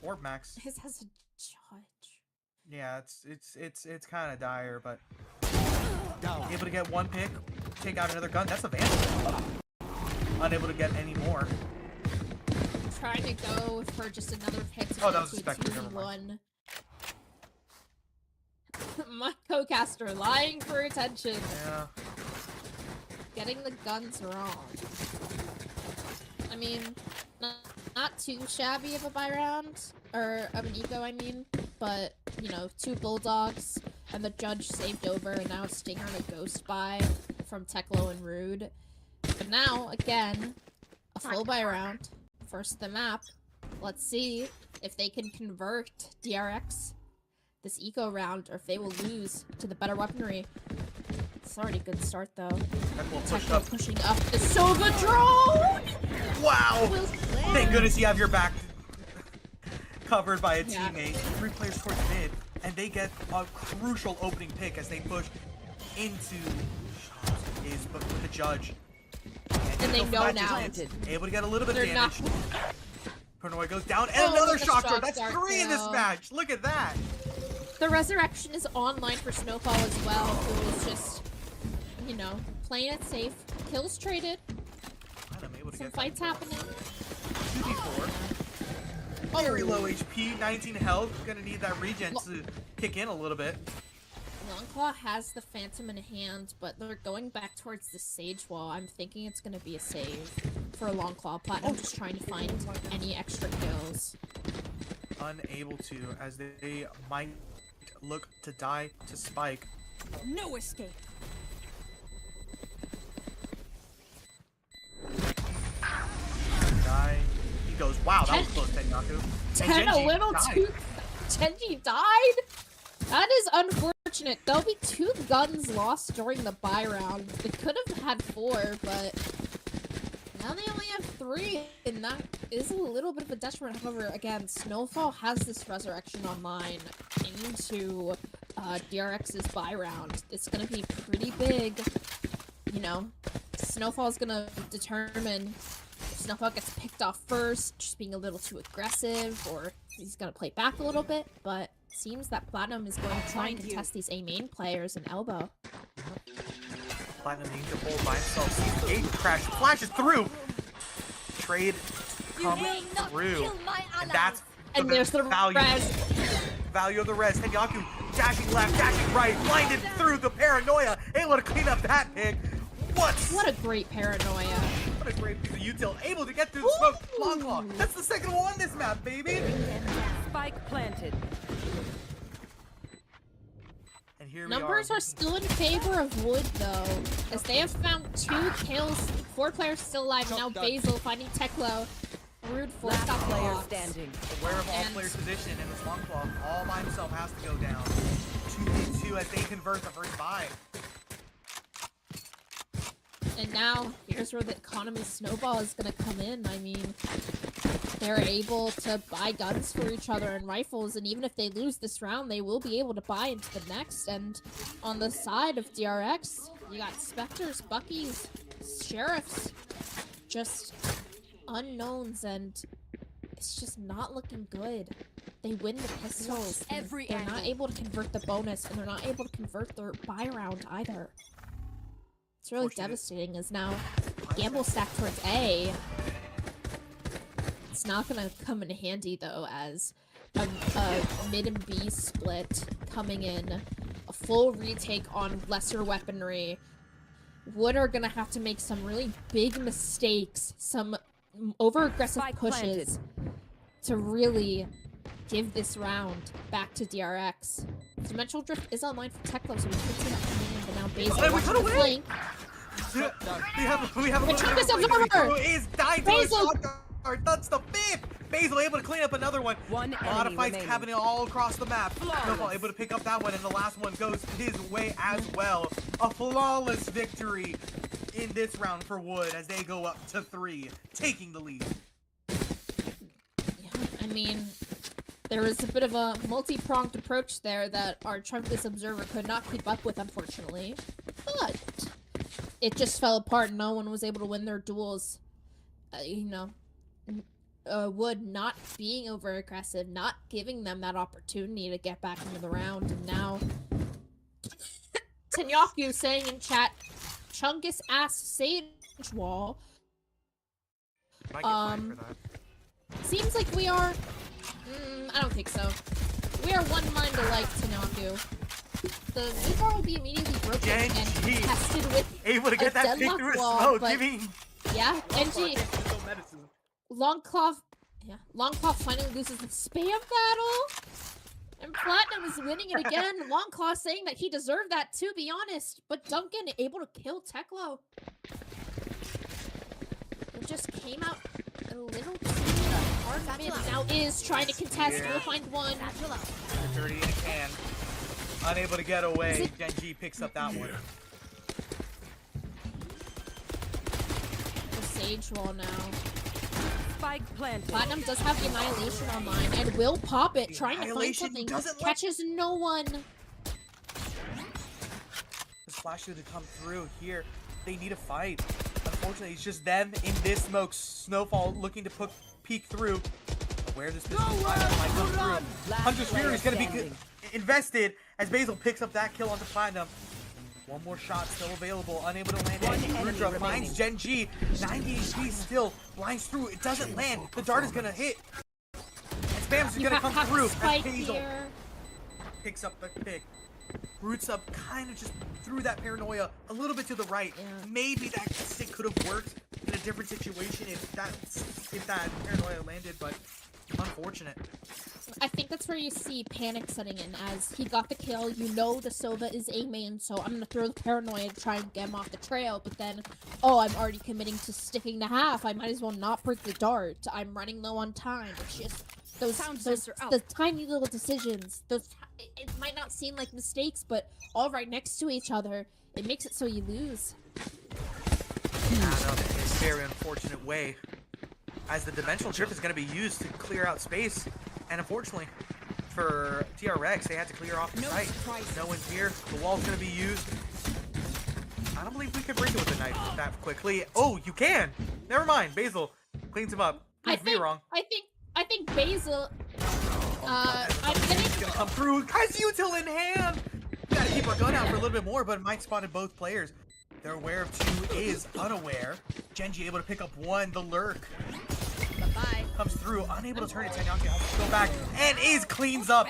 A: orb max.
C: His has a judge.
A: Yeah, it's kind of dire, but
E: Down.
A: able to get one pick, take out another gun. That's a Vandal. Unable to get any more.
C: Trying to go for just another pick to
A: Oh,
C: go
A: that was
C: to
A: a Spectre, never mind.
C: 2v1. My co-caster lying for attention.
A: Yeah.
C: Getting the guns wrong. I mean, not too shabby of a buy round, or of an eco, I mean, but, you know, 2 bulldogs, and the judge saved over, and now Stinger and a ghost buy from Teklo and Rude. But now, again, a full buy round, first the map. Let's see if they can convert DRX this eco round, or if they will lose to the better weaponry. It's already a good start, though.
A: Teklo pushed
C: Teklo
A: up.
C: pushing up the Sova drone!
A: Wow!
C: Will
A: Thank goodness you have your back covered by a
C: Yeah.
A: teammate. 3 players towards mid, and they get a crucial opening pick as they push into is but with the judge.
C: And they
A: no
C: know
A: flash
C: now.
A: planted. Able to get a little bit of
C: They're not.
A: damage. Paranoia goes down, and
C: Oh,
A: another
C: look at the
A: shock dart.
C: shock
A: That's
C: dart
A: 3 in this
C: kill.
A: match. Look at that.
C: The resurrection is online for Snowfall as well, who is just, you know, playing it safe. Kills traded.
A: I'm able to
C: Some
A: get
C: fights
A: that.
C: happening.
A: 2v4. Very low HP, 19 health. Gonna need that regen to kick in a little bit.
C: Longclaw has the Phantom in hand, but they're going back towards the Sage Wall. I'm thinking it's gonna be a save for Longclaw. Plat, I'm just trying to find any extra kills.
A: unable to, as they might look to die to Spike.
D: No escape.
A: Die. He goes, wow, that was close, Tenyaku.
C: Ten a little too. Genji died? That is unfortunate. There'll be 2 guns lost during the buy round. They could have had 4, but now they only have 3, and that is a little bit of a detriment. However, again, Snowfall has this resurrection online into DRX's buy round. It's gonna be pretty big. You know, Snowfall's gonna determine if Snowfall gets picked off first, just being a little too aggressive, or he's gonna play back a little bit, but it seems that Platinum is going to try and contest these A main players and elbow.
A: Platinum needs to hold by himself. Sees the gate crash, flashes through. Trade comes through, and that's
C: there's the
A: value of the res. Tenyaku dashing left, dashing right, blinded through the paranoia, able to clean up that pick.
C: What a great paranoia.
A: What a great piece of util, able to get through the smoke. Long claw. That's the second one on this map, baby.
D: Spike planted.
A: And here
C: Numbers are still in favor of Wood, though, as they have found 2 kills, 4 players still alive, and now Basil finding Teklo. Rude forced off
D: Player
C: blocks.
D: standing.
A: aware of all players' position, and this long claw all by himself has to go down. 2v2 as they convert the first buy.
C: And now, here's where the economy snowball is gonna come in. I mean, they're able to buy guns for each other and rifles, and even if they lose this round, they will be able to buy into the next. And on the side of DRX, you got Spectres, Buckies, Sheriffs, just unknowns, and it's just not looking good. They win the pistols, and they're not able to convert the bonus, and they're not able to convert their buy round either. It's really devastating, as now Gamble stack towards A. It's not gonna come in handy, though, as a mid and B split coming in, a full retake on lesser weaponry. Wood are gonna have to make some really big mistakes, some over-aggressive pushes to really give this round back to DRX. Dimensional Drift is online for Teklo, so we could see that coming in, but now Basil watching the flank.
A: We have a
C: Chunk is over!
A: Who is dying to his shotgun. That's the 5th! Basil able to clean up another one. A lot of fights happening all across the map. Snowfall able to pick up that one, and the last one goes his way as well. A flawless victory in this round for Wood as they go up to 3, taking the lead.
C: Yeah, I mean, there was a bit of a multi-pronged approach there that our Chunkless Observer could not keep up with, unfortunately. But it just fell apart. No one was able to win their duels. You know, Wood not being over-aggressive, not giving them that opportunity to get back into the round, and now Tenyaku saying in chat, Chungus asked Sage Wall.
A: Might get fined for that.
C: Seems like we are... I don't think so. We are one mind alike, Tenyaku. The new bar will be immediately broken and tested with
A: able to get that pick through smoke.
C: but yeah, NG Longclaw finally loses the spam battle, and Platinum is winning it again. Longclaw saying that he deserved that, to be honest, but Duncan able to kill Teklo. It just came out a little too hard. Now is trying to contest. We'll find one.
A: 30 in a can. Unable to get away. Genji picks up that one.
C: The Sage Wall now.
D: Spike planted.
C: Platinum does have the Annihilation online and will pop it, trying to find something. Catches no one.
A: This flash should have come through here. They need a fight. Unfortunately, it's just them in this smoke. Snowfall looking to peek through. Where this pistol might come through. Hunter's Fury is going to be invested as Basil picks up that kill onto Platinum. One more shot still available, unable to land any. Rudra finds Genji, 90 HP still, blinds through, it doesn't land. The dart is gonna hit. And Spam's gonna come through as Basil picks up the pick. Roots up, kind of just threw that paranoia a little bit to the right. Maybe that stick could have worked in a different situation if that paranoia landed, but unfortunate.
C: I think that's where you see panic setting in, as he got the kill, you know the Sova is a main, so I'm gonna throw the paranoia to try and get him off the trail, but then, oh, I'm already committing to sticking to half, I might as well not break the dart, I'm running low on time, it's just, those the tiny little decisions, it might not seem like mistakes, but all right next to each other, it makes it so you lose.
A: Out of a very unfortunate way, as the dimensional drift is going to be used to clear out space, and unfortunately for TRX, they had to clear off the site. No one's here. The wall's going to be used. I don't believe we could break it with a knife that quickly. Oh, you can. Never mind. Basil cleans him up. Proves me wrong.
C: I think Basil.
A: He's gonna come through. Guys, util in hand. We gotta keep our gun out for a little bit more, but Mike spotted both players. They're aware of two, is unaware. Genji able to pick up one. The lurk comes through, unable to turn it. Tenyaki has to go back, and is cleans up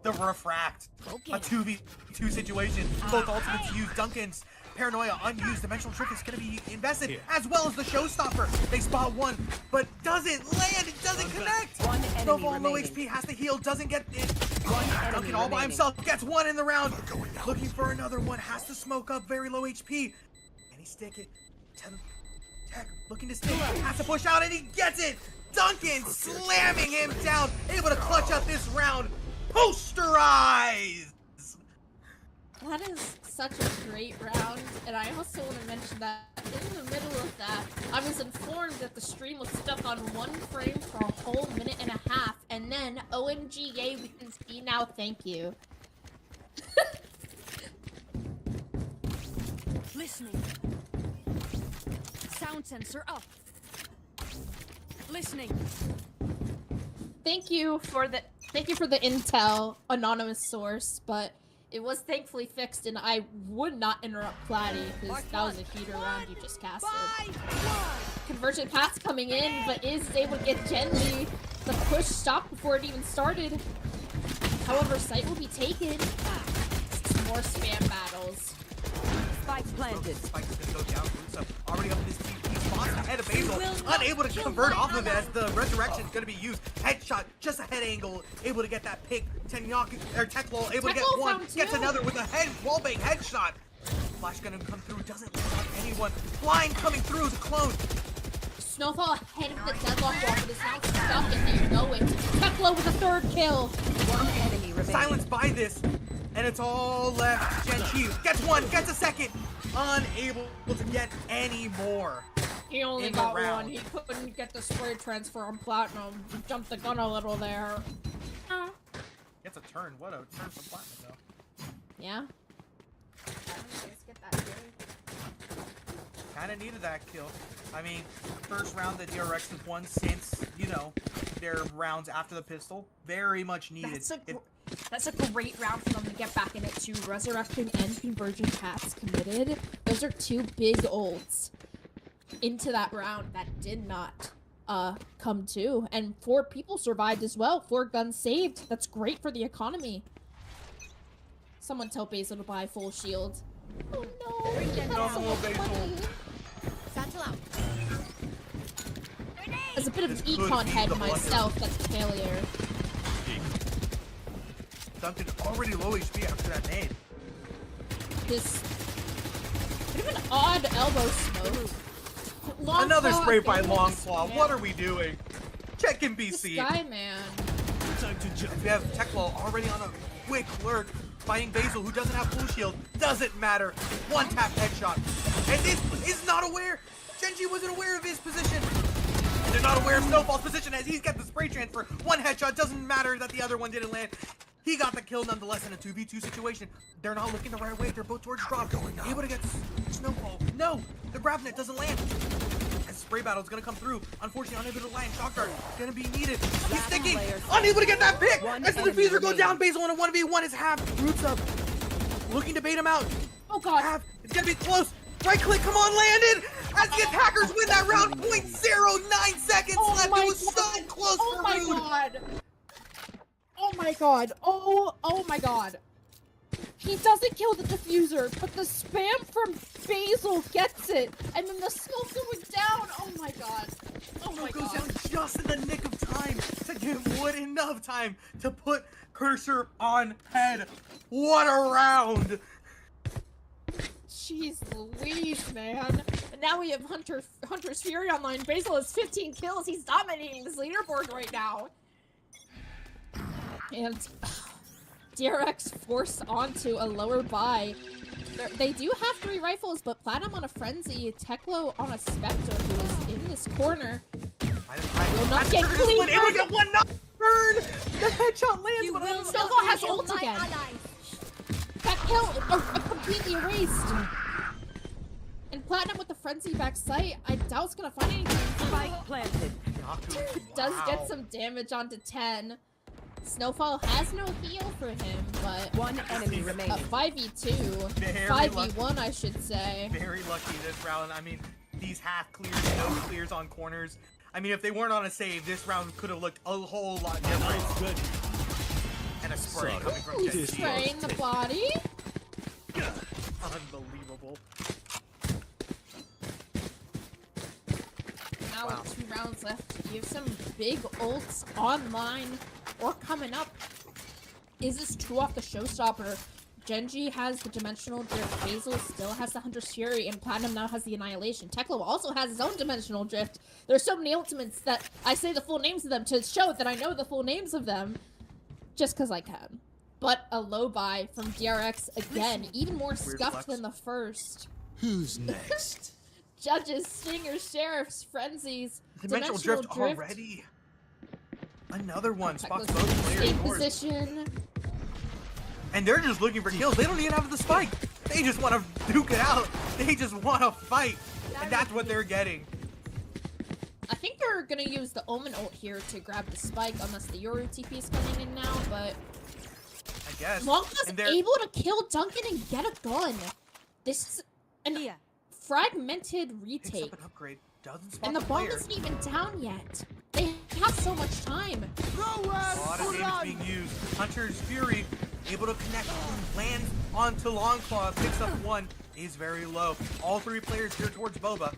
A: the refract. A 2v2 situation. Both ultimates used. Duncan's paranoia unused. Dimensional trick is going to be invested, as well as the showstopper. They spot one, but doesn't land. It doesn't connect. Snowfall on low HP has to heal. Doesn't get it. Duncan all by himself gets one in the round. Looking for another one. Has to smoke up. Very low HP. And he stick it. Tech looking to stick. Has to push out, and he gets it. Duncan slamming him down. Able to clutch out this round. Posterize.
C: That is such a great round, and I also want to mention that in the middle of that, I was informed that the stream was stuck on 1 frame for a whole minute and a half, and then OMG, yay, we can see now, thank you.
D: Listening. Sound sensor up. Listening.
C: Thank you for the intel, anonymous source, but it was thankfully fixed, and I would not interrupt Platty, because that was a heater round you just casted. Convergent path's coming in, but is able to get Genji. The push stopped before it even started. However, site will be taken. More spam battles.
D: Spike planted.
A: Spike is gonna go down. So already up in this TP spot ahead of Basil. Unable to convert off of it as the resurrection is gonna be used. Headshot, just a head angle. Able to get that pick. Tenyaki or Teklo able to get one. Gets another with a head wallbang headshot. Flash gonna come through. Doesn't look like anyone. Blind coming through the clone.
C: Snowfall ahead of the deadlock wall, but is now stuck, and they know it. Teklo with a 3rd kill.
D: One enemy remaining.
A: Silenced by this. And it's all left. Genji gets one, gets a second. Unable to get any more.
C: He only got one. He couldn't get the spray transfer on Platinum. He jumped the gun a little there.
A: Gets a turn. What a turn for Platinum, though.
C: Yeah.
A: Kind of needed that kill. I mean, first round that DRX has won since, you know, their rounds after the pistol. Very much needed.
C: That's a great round for them to get back in it too. Resurrection and Convergent Paths committed. Those are 2 big ults into that round that did not come to. And 4 people survived as well. 4 guns saved. That's great for the economy. Someone tell Basil to buy full shield. Oh no!
A: No, Basil.
D: Satchel out.
C: As a bit of an econ head myself, that's a failure.
A: Duncan already low HP after that nade.
C: This bit of an odd elbow smoke.
A: Another spray by Longclaw. What are we doing? Check in BC.
C: This guy, man.
A: We have Teklo already on a quick lurk, fighting Basil, who doesn't have full shield. Doesn't matter. 1 tap headshot. And this is not aware. Genji wasn't aware of his position. And they're not aware of Snowfall's position as he's got the spray transfer. 1 headshot. Doesn't matter that the other one didn't land. He got the kill nonetheless in a 2v2 situation. They're not looking the right way. They're both towards drop. Able to get Snowfall. No! The grab net doesn't land. And spray battle is going to come through. Unfortunately, unable to land. Shock dart going to be needed. He's sticking. Unable to get that pick. As the diffuser goes down, Basil on a 1v1 is half. Roots up. Looking to bait him out.
C: Oh god.
A: Half. It's going to be close. Right click. Come on, landed. As the attackers win that round. 0.09 seconds left. It was so close for Rude.
C: God. Oh my god. Oh my god. He doesn't kill the diffuser, but the spam from Basil gets it. And then the smoke going down. Oh my god. Oh my
A: Goes
C: god.
A: down just in the nick of time to it would enough time to put cursor on head. What a round!
C: Jeez Louise, man. And now we have Hunter's Fury online. Basil has 15 kills. He's dominating this leaderboard right now. And DRX forced onto a lower buy. They do have 3 rifles, but Platinum on a Frenzy, Teklo on a Spectre, who is in this corner. Will not get clean.
A: It will get one knock burn. The headshot lands,
D: You
A: but
D: will
C: Snowball
D: not
C: has
D: kill
C: ult
D: my
C: again.
D: ally.
C: That kill completely erased. And Platinum with the Frenzy back sight, I doubt it's gonna find anything.
D: Spike planted.
C: Does get some damage onto 10. Snowfall has no heal for him, but
D: One enemy
C: a
D: remaining.
C: 5v2,
A: Very
C: 5v1 I should say.
A: Very lucky this round. I mean, these half clears, no clears on corners. I mean, if they weren't on a save, this round could have looked a whole lot different.
E: Good.
A: And a spray coming from
C: Ooh,
A: Gen G.
C: spraying the body.
A: Unbelievable.
C: Now
A: Wow.
C: with 2 rounds left, you have some big ults online or coming up. Is this true off the showstopper? Genji has the Dimensional Drift, Basil still has the Hunter's Fury, and Platinum now has the Annihilation. Teklo also has his own Dimensional Drift. There's so many ultimates that I say the full names of them to show that I know the full names of them, just because I can. But a low buy from DRX again, even more scuffed
A: flex?
C: than the first.
E: Who's next?
C: Judges, Stingers, Sheriffs, Frenzies,
A: Dimensional Drift already. Another one. Spots
C: Teklo's
A: both players.
C: in
A: north.
C: position.
A: And they're just looking for kills. They don't even have the spike. They just want to duke it out. They just want to fight. And that's what they're getting.
C: I think they're gonna use the Omen ult here to grab the spike, unless the Yoru TP is coming in now, but
A: I guess.
C: Longclaw's
A: And they're
C: able to kill Duncan and get a gun. This is an
D: Mia.
C: fragmented
A: picks
C: retake.
A: up an upgrade. Doesn't spot
C: And the bomb
A: player.
C: isn't even down yet. They have so much time.
A: A lot of damage being used. Hunter's Fury able to connect, lands onto Longclaw, picks up 1, is very low. All 3 players here towards Boba.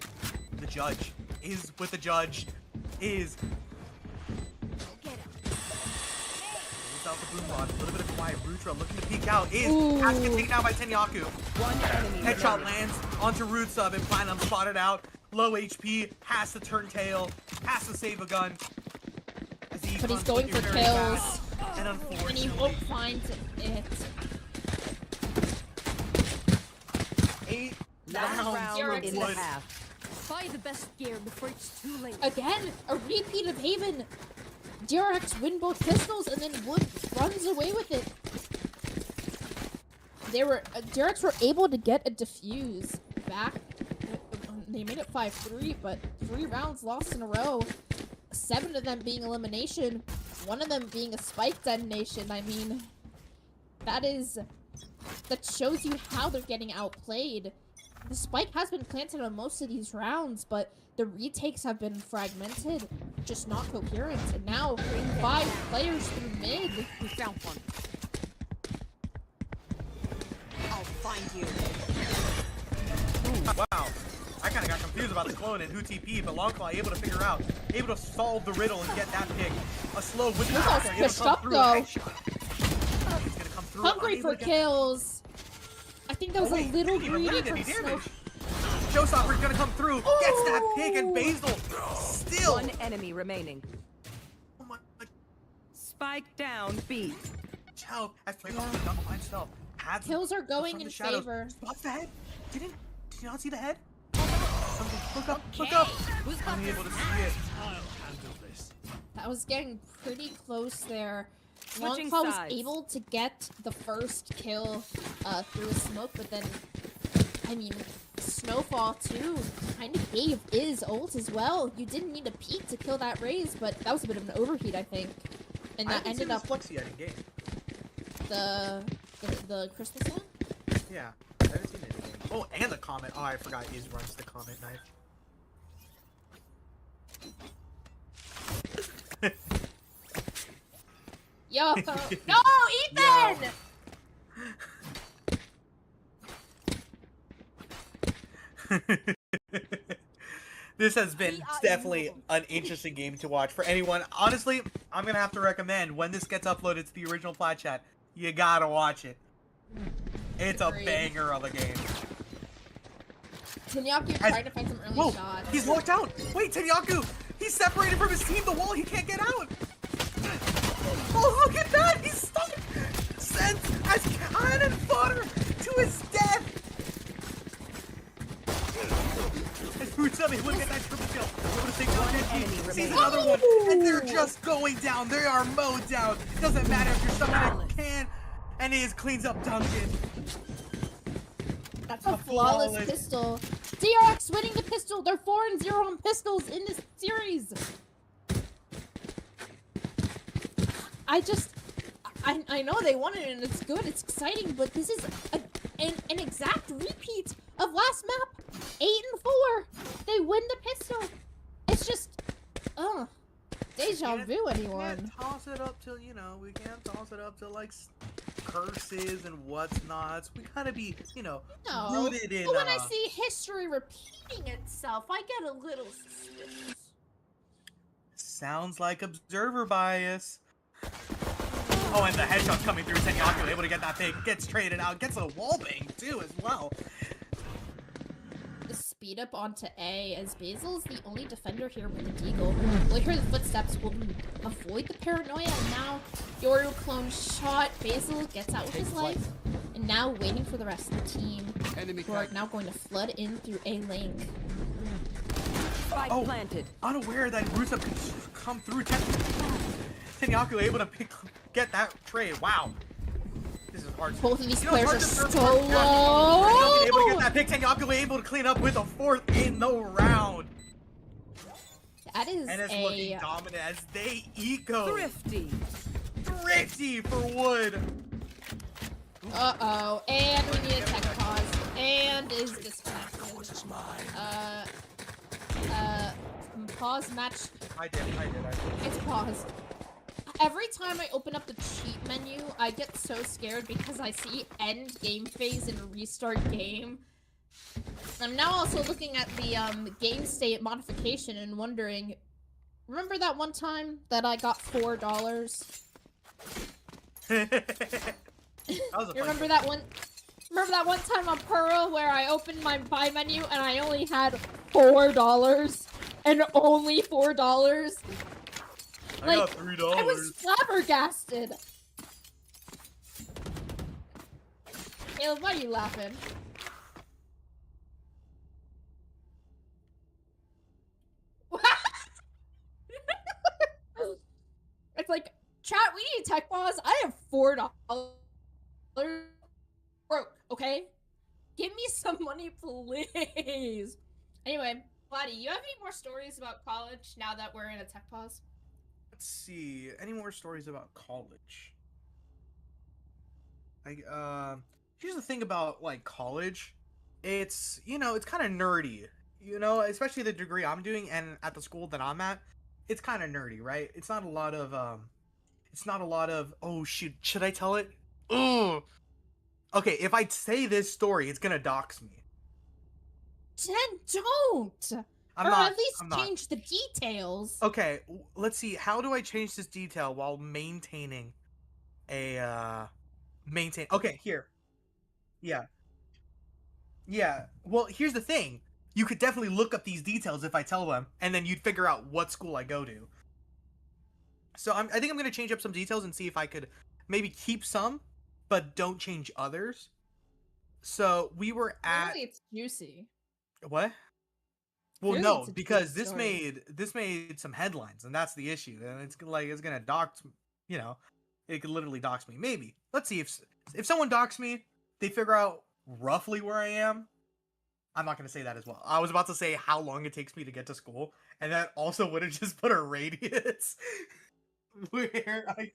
A: The judge is with the judge. Is
D: Get him.
A: moves out the boom rod. A little bit of quiet. Rutra looking to peek out. Has to get taken out by Tenyaku.
D: One enemy
A: Headshot
D: remaining.
A: lands onto Root Sub and Platinum spotted out. Low HP, has to turn tail, has to save a gun. As he
C: But he's
A: runs
C: going
A: looking
C: for
A: very
C: kills.
A: fast. And
C: And he
A: unfortunately,
C: won't find it.
A: 8
D: Last
A: rounds
D: round in the
A: wood.
D: half. Buy the best gear before it's too late.
C: Again, a repeat of Haven. DRX win both pistols and then Wood runs away with it. DRX were able to get a defuse back. They made it 5-3, but 3 rounds lost in a row. 7 of them being elimination, 1 of them being a spike detonation. I mean, that shows you how they're getting outplayed. The spike has been planted on most of these rounds, but the retakes have been fragmented, just not coherent. And now 5 players through mid.
D: We found one. I'll find you.
A: Ooh, wow. I kind of got confused about the clone and who TP, but Longclaw able to figure out, able to solve the riddle and get that pick. A slow with the
C: Snowball's
A: attack, able to
C: pushed
A: come
C: up,
A: through,
C: though.
A: headshot. He's gonna come through.
C: Hungry
A: unable
C: for
A: to get-
C: kills. I think that was
A: Oh, wait,
C: a little
A: didn't even
C: greedy
A: land
C: from
A: any
C: Snow.
A: damage. Showstopper's gonna come through, gets that pick, and Basil still.
D: One enemy remaining.
A: Oh my
D: Spike down B.
A: child has played off the jungle by himself. Has
C: Kills are going
A: from
C: in
A: the shadows.
C: favor.
A: Spots the head. Did you not see the head? Look up, look up.
D: Who's got
A: Unable
D: this?
A: to see it.
E: I'll handle this.
C: That was getting pretty close there.
D: Switching
C: Longclaw was
D: sides.
C: able to get the first kill through a smoke, but then, I mean, Snowfall too kind of gave his ult as well. You didn't need a peek to kill that Raze, but that was a bit of an overheat, I think. And
A: I
C: that
A: haven't seen
C: ended
A: this
C: up
A: Flexi yet in game.
C: the Christmas one?
A: Yeah, I haven't seen it in game. Oh, and the comet. Oh, I forgot. Iz runs the comet knife.
C: Yo! No, Ethan!
A: This has been definitely an interesting game to watch for anyone. Honestly, I'm gonna have to recommend when this gets uploaded to the original Plat chat, you gotta watch it. It's a
C: Agreed.
A: banger of a game.
C: Tanyaku trying to find some early
A: Whoa,
C: shots.
A: he's locked out. Wait, Tenyaku, he's separated from his team. The wall, he can't get out. Oh, look at that! He's stuck. Sent as cannon fodder to his death. And Fruit's able to get that triple kill. Able to take one enemy, sees another one, and they're just going down. They are mowed down. Doesn't matter if you're someone that can, and he cleans up Duncan.
C: That's a flawless pistol. DRX winning the pistol. They're 4-0 on pistols in this series. I know they won it and it's good. It's exciting, but this is an exact repeat of last map. 8-4. They win the pistol. It's just, deja vu.
A: We
C: Anyone?
A: can't toss it up till, you know, we can't toss it up to like curses and what's nots. We gotta be, you know,
C: No.
A: rooted in.
C: But when I see history repeating itself, I get a little suspicious.
A: Sounds like observer bias. Oh, and the headshot's coming through. Tenyaku able to get that thing, gets traded out, gets a wall bang too as well.
C: The speed up onto A, as Basil's the only defender here with the deagle. Will hear the footsteps, will avoid the paranoia, and now Yoru clone shot. Basil gets out with his life, and now waiting for the rest of the team, who are now going to flood in through A link.
D: Spike planted.
A: Unaware that Rusev could come through. Tenyaku able to get that trade. Wow. This is hard.
C: Both of these
A: You know,
C: players are
A: it's hard to
C: so
A: serve.
C: low.
A: Able to get that pick. Tenyaku able to clean up with a fourth in the round.
C: That is
A: And it's looking dominant as they eco.
D: Thrifty.
A: Thrifty for Wood.
C: Uh-oh, and we need a tech pause, and is disconnected. Pause match.
A: I did.
C: It's paused. Every time I open up the cheat menu, I get so scared because I see end game phase and restart game. I'm now also looking at the game state modification and wondering, remember that one time that I got $4? You remember that one? Remember that one time on Pearl where I opened my buy menu and I only had $4 and only $4?
A: I got $3.
C: I was flabbergasted. Caleb, why are you laughing? It's like, chat, we need a tech pause. I have $4. Broke, okay? Give me some money, please. Anyway, Vladdy, you have any more stories about college now that we're in a tech pause?
A: Let's see. Any more stories about college? Here's the thing about like college. It's, you know, it's kind of nerdy. You know, especially the degree I'm doing and at the school that I'm at, it's kind of nerdy, right? It's not a lot of oh shoot, should I tell it? Ugh. Okay, if I say this story, it's gonna dox me.
C: Then don't!
A: I'm
C: or
A: not,
C: at least
A: I'm not.
C: change the details.
A: Okay, let's see. How do I change this detail while maintaining a Okay, here. Yeah. Yeah. Well, here's the thing. You could definitely look up these details if I tell them, and then you'd figure out what school I go to. So I think I'm gonna change up some details and see if I could maybe keep some, but don't change others. So we were at
C: Really, it's juicy.
A: what? Well,
C: Clearly
A: no,
C: it's a
A: because
C: good story.
A: this made some headlines, and that's the issue. And it's gonna dox, you know, it could literally dox me. Maybe. Let's see if someone dox me, they figure out roughly where I am. I'm not gonna say that as well. I was about to say how long it takes me to get to school, and that also would have just put a radius where I.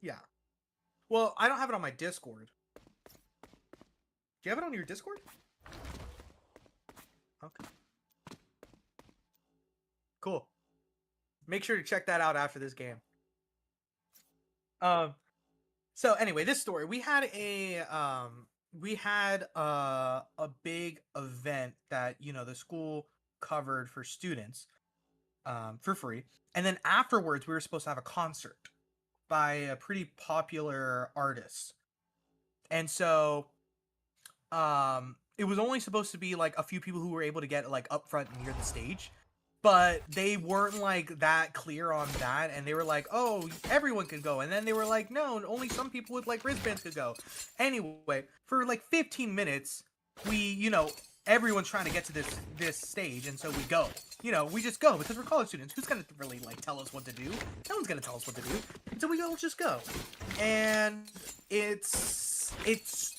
A: Yeah. Well, I don't have it on my Discord. Do you have it on your Discord? Okay. Cool. Make sure to check that out after this game. So anyway, this story, we had a we had a big event that the school covered for students for free, and then afterwards we were supposed to have a concert by a pretty popular artist, and so it was only supposed to be like a few people who were able to get like up front near the stage, but they weren't like that clear on that, and they were like, oh, everyone could go, and then they were like, no, only some people with like wristbands could go. Anyway, for like 15 minutes we everyone's trying to get to this stage, and so we go. We just go because we're college students. Who's gonna really like tell us what to do? No one's gonna tell us what to do, so we all just go. And it's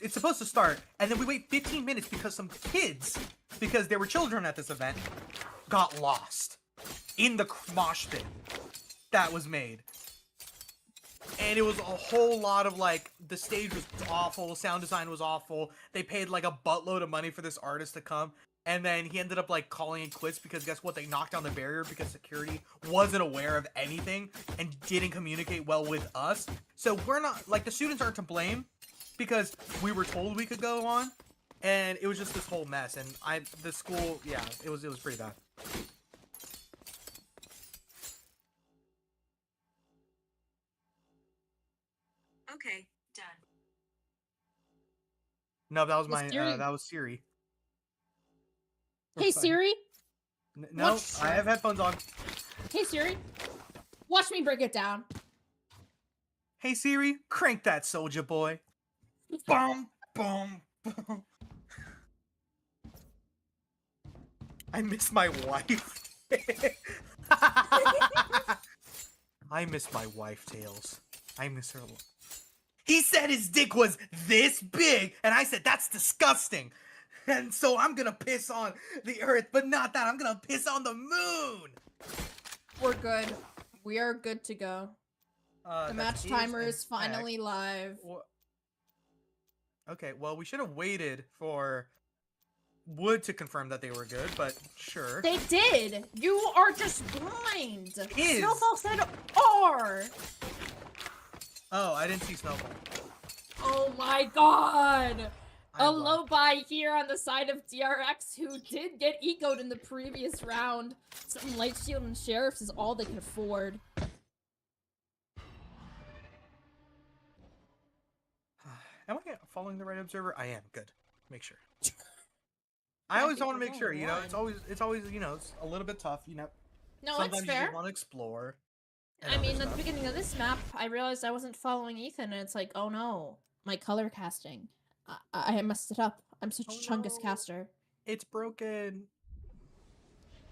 A: supposed to start, and then we wait 15 minutes because some kids, because there were children at this event, got lost in the mosh pit that was made. And it was a whole lot of like, the stage was awful, sound design was awful, they paid like a buttload of money for this artist to come, and then he ended up like calling it quits because guess what, they knocked down the barrier because security wasn't aware of anything and didn't communicate well with us. So we're not, like, the students aren't to blame because we were told we could go on, and it was just this whole mess, and the school, yeah, it was pretty bad.
F: Okay, done.
A: No, that was
C: Siri.
A: that was Siri.
C: Hey Siri.
A: No,
C: What?
A: I have headphones on.
C: Hey Siri. Watch me break it down.
A: Hey Siri, crank that soldier boy. Boom, boom, boom. I miss my wife. I miss my wife, Tails. I miss her. He said his dick was this big, and I said that's disgusting. And so I'm gonna piss on the earth, but not that. I'm gonna piss on the moon.
C: We're good. We are good to go. The match
A: That's
C: timer
A: Ace
C: is
A: and
C: finally
A: Heck.
C: live.
A: Okay, well, we should have waited for Wood to confirm that they were good, but sure.
C: They did! You are just blind!
A: Is.
C: Snowfall said R!
A: Oh, I didn't see Snowball.
C: Oh my god! A
A: I'm
C: low buy here on the side of DRX, who did get ecoed in the previous round. Some Light Shield and Sheriffs is all they can afford.
A: Am I following the right observer? I am. Good. Make sure. I always want to make sure, it's always, it's a little bit tough,
C: No,
A: Sometimes
C: it's
A: you
C: fair.
A: just want to explore. and
C: I
A: other
C: mean, at the
A: stuff.
C: beginning of this map, I realized I wasn't following Ethan, and it's like, oh no, my color casting. I messed it up. I'm such a chungus
A: no.
C: caster.
A: It's broken.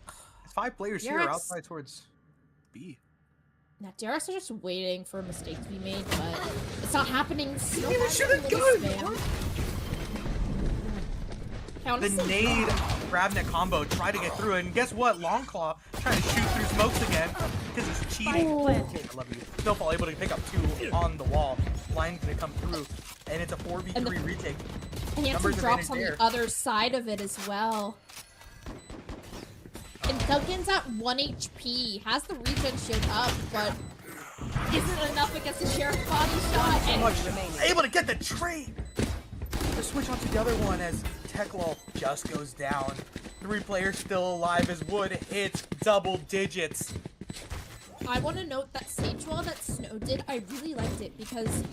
A: There's 5 players here
C: DRX
A: outside towards B.
C: Now, DRX are just waiting for a mistake to be made, but it's not happening. So
A: You should have gone! The nade Grabnet combo tried to get through it, and guess what? Longclaw trying to shoot through smokes again because he's cheating.
C: Oh.
A: I love you. Snowfall able to pick up 2 on the wall. Line's gonna come through, and it's a 4v3 retake.
C: And Hanson
A: Numbers
C: drops
A: advantage
C: on
A: there.
C: the other side of it as well. And Duncan's at 1 HP, has the regen shield up, but isn't enough against the Sheriff body shot.
A: So
C: And
A: much able to get the trade. The switch onto the other one as Techlol just goes down. 3 players still alive as Wood hits double digits.
C: I want to note that Sage Wall that Snow did, I really liked it because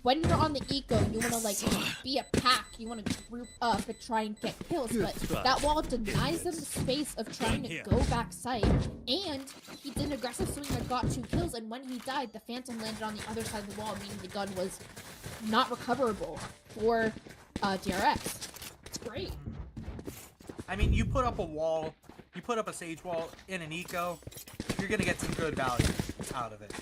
C: when you're on the eco, you want to like be a pack, you want to group up and try and get kills, but that wall denies them the space of trying to go back site, and he did an aggressive swing that got 2 kills, and when he died, the Phantom landed on the other side of the wall, meaning the gun was not recoverable for DRX. It's great.
A: I mean, you put up a wall, you put up a Sage Wall in an eco, you're gonna get some good value out of it.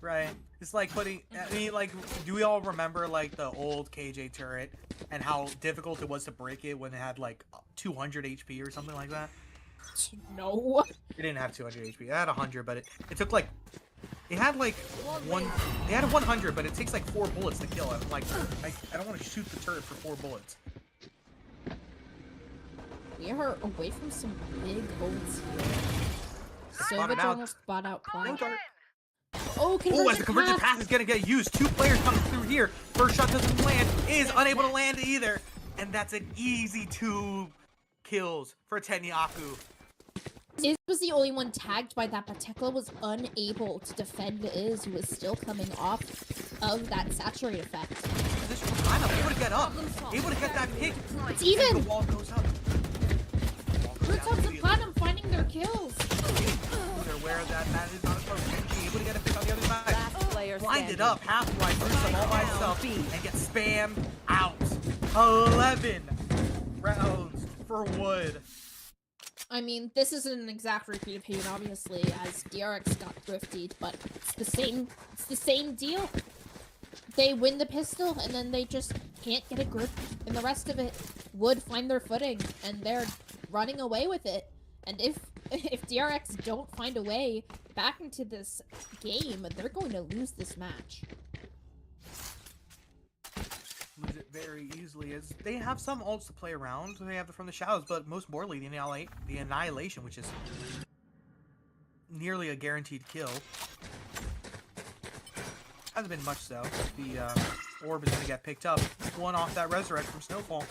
A: Right? It's like putting, I mean, like, do we all remember, like, the old KJ turret and how difficult it was to break it when it had, like, 200 HP or something like that?
C: No.
A: It didn't have 200 HP. It had 100, but it took, like, it had, like, it had 100, but it takes, like, 4 bullets to kill it. Like, I don't want to shoot the turret for 4 bullets.
C: We are away from some big holds here.
A: Spot him
C: Silvage
A: out.
C: almost bought out Plat.
A: No dart.
C: Oh,
A: as the conversion pass is gonna get used. 2 players coming through here. First shot doesn't land. Is unable to land either. And that's an easy 2 kills for Tenyaku.
C: Iz was the only one tagged by that, but Tekla was unable to defend Iz, who was still coming off of that saturate effect.
A: This lineup able to get up, able to get that pick.
C: It's even!
A: The wall goes up.
C: Roots and Platinum finding their kills.
A: They're aware that is not a close. Genji able to get a pick on the other side.
D: Last player
A: Blinded
D: standing.
A: up half-wide, Roots all by himself, and gets spammed out. 11 rounds for Wood.
C: I mean, this isn't an exact repeat of Hayden, obviously, as DRX got thriftied, but it's the same deal. They win the pistol, and then they just can't get a grip, and the rest of it would find their footing, and they're running away with it. And if DRX don't find a way back into this game, they're going to lose this match.
A: Lose it very easily, as they have some ults to play around. They have it from the shadows, but most importantly, the annihilation, which is nearly a guaranteed kill. Hasn't been much though. The orb is gonna get picked up. One off that resurrect from Snowfall.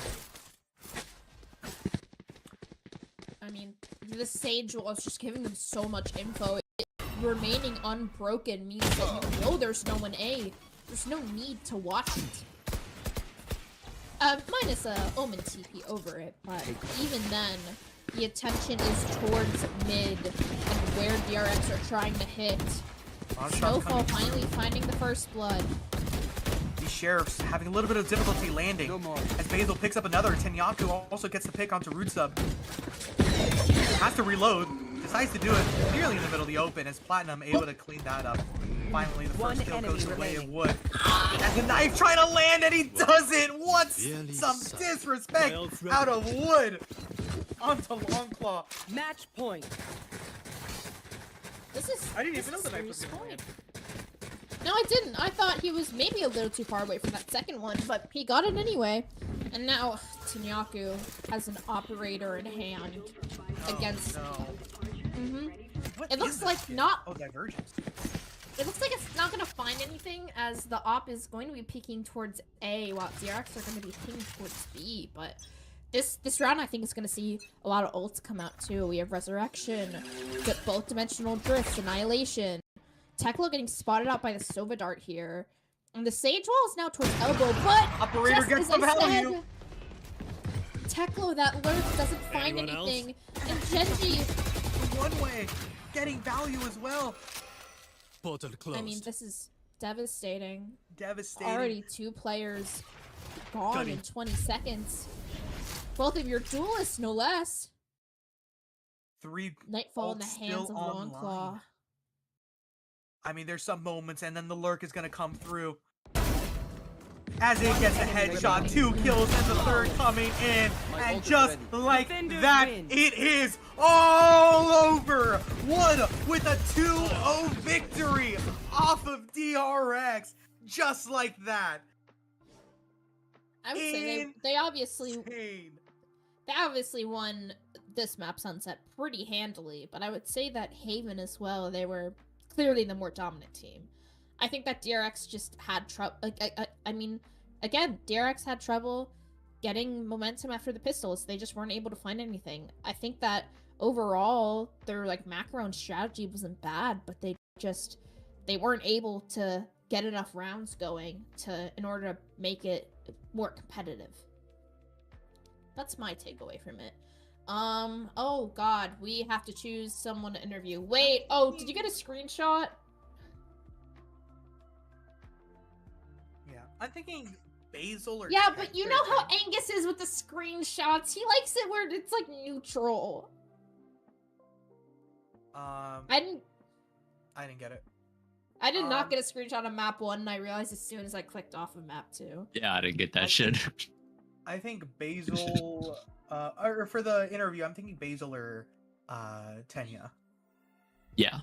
C: I mean, the Sage was just giving them so much info. Remaining unbroken means that you know there's no one A. There's no need to watch it. Minus a Omen TP over it, but even then, the attention is towards mid and where DRX are trying to hit. Snowfall finally finding the first blood.
A: These sheriffs having a little bit of difficulty landing. As Basil picks up another, Tenyaku also gets the pick onto Rootsub. Has to reload, decides to do it nearly in the middle of the open, as Platinum able to clean that up. Finally, the first kill goes the way of Wood. And the knife trying to land, and he doesn't! What's some disrespect out of Wood onto Longclaw.
D: Match point.
C: This is.
A: I didn't even know the knife
C: serious
A: was gonna land.
C: No, I didn't. I thought he was maybe a little too far away from that second one, but he got it anyway. And now Tenyaku has an operator in hand against.
A: No. What
C: It looks
A: is
C: like
A: this shit?
C: not.
A: Oh, Divergence.
C: It looks like it's not gonna find anything, as the op is going to be peeking towards A, while DRX are going to be peeking towards B. But this round, I think, is going to see a lot of ults come out too. We have Resurrection, get both dimensional drifts, Annihilation. Tekla getting spotted out by the Sova Dart here, and the Sage Wall is now towards elbow. But
A: Operator
C: just
A: gets
C: as
A: the
C: I
A: value.
C: said, Tekla, that lurk doesn't find
E: Anyone else?
C: anything, and Genji.
A: One way, getting value as well.
E: Portal closed.
C: I mean, this is devastating.
A: Devastating.
C: Already 2 players gone
A: Cuddy.
C: in 20 seconds. Both of your duelists, no less.
A: 3
C: Nightfall in the
A: ults
C: hands
A: still
C: of
A: online.
C: Longclaw.
A: I mean, there's some moments, and then the lurk is gonna come through. As it gets a headshot, 2 kills, and the third coming in, and just like
D: Defenders
A: that,
D: win.
A: it is all over. Wood with a 2-0 victory off of DRX, just like that.
C: I would say they obviously
A: Insane.
C: won this map Sunset pretty handily, but I would say that Haven as well, they were clearly the more dominant team. I think that DRX just had trouble. I mean, again, DRX had trouble getting momentum after the pistols. They just weren't able to find anything. I think that overall, their macro and strategy wasn't bad, but they weren't able to get enough rounds going in order to make it more competitive. That's my takeaway from it. Oh god, we have to choose someone to interview. Wait, oh, did you get a screenshot?
A: Yeah, I'm thinking Basil or
C: Yeah, but you know how
A: Hector.
C: Angus is with the screenshots. He likes it where it's neutral. I didn't
A: I didn't get it.
C: I did not get a screenshot of map 1, and I realized as soon as I clicked off of map 2.
G: Yeah, I didn't get that shit.
A: I think Basil, or for the interview, I'm thinking Basil or Tenya.
G: Yeah.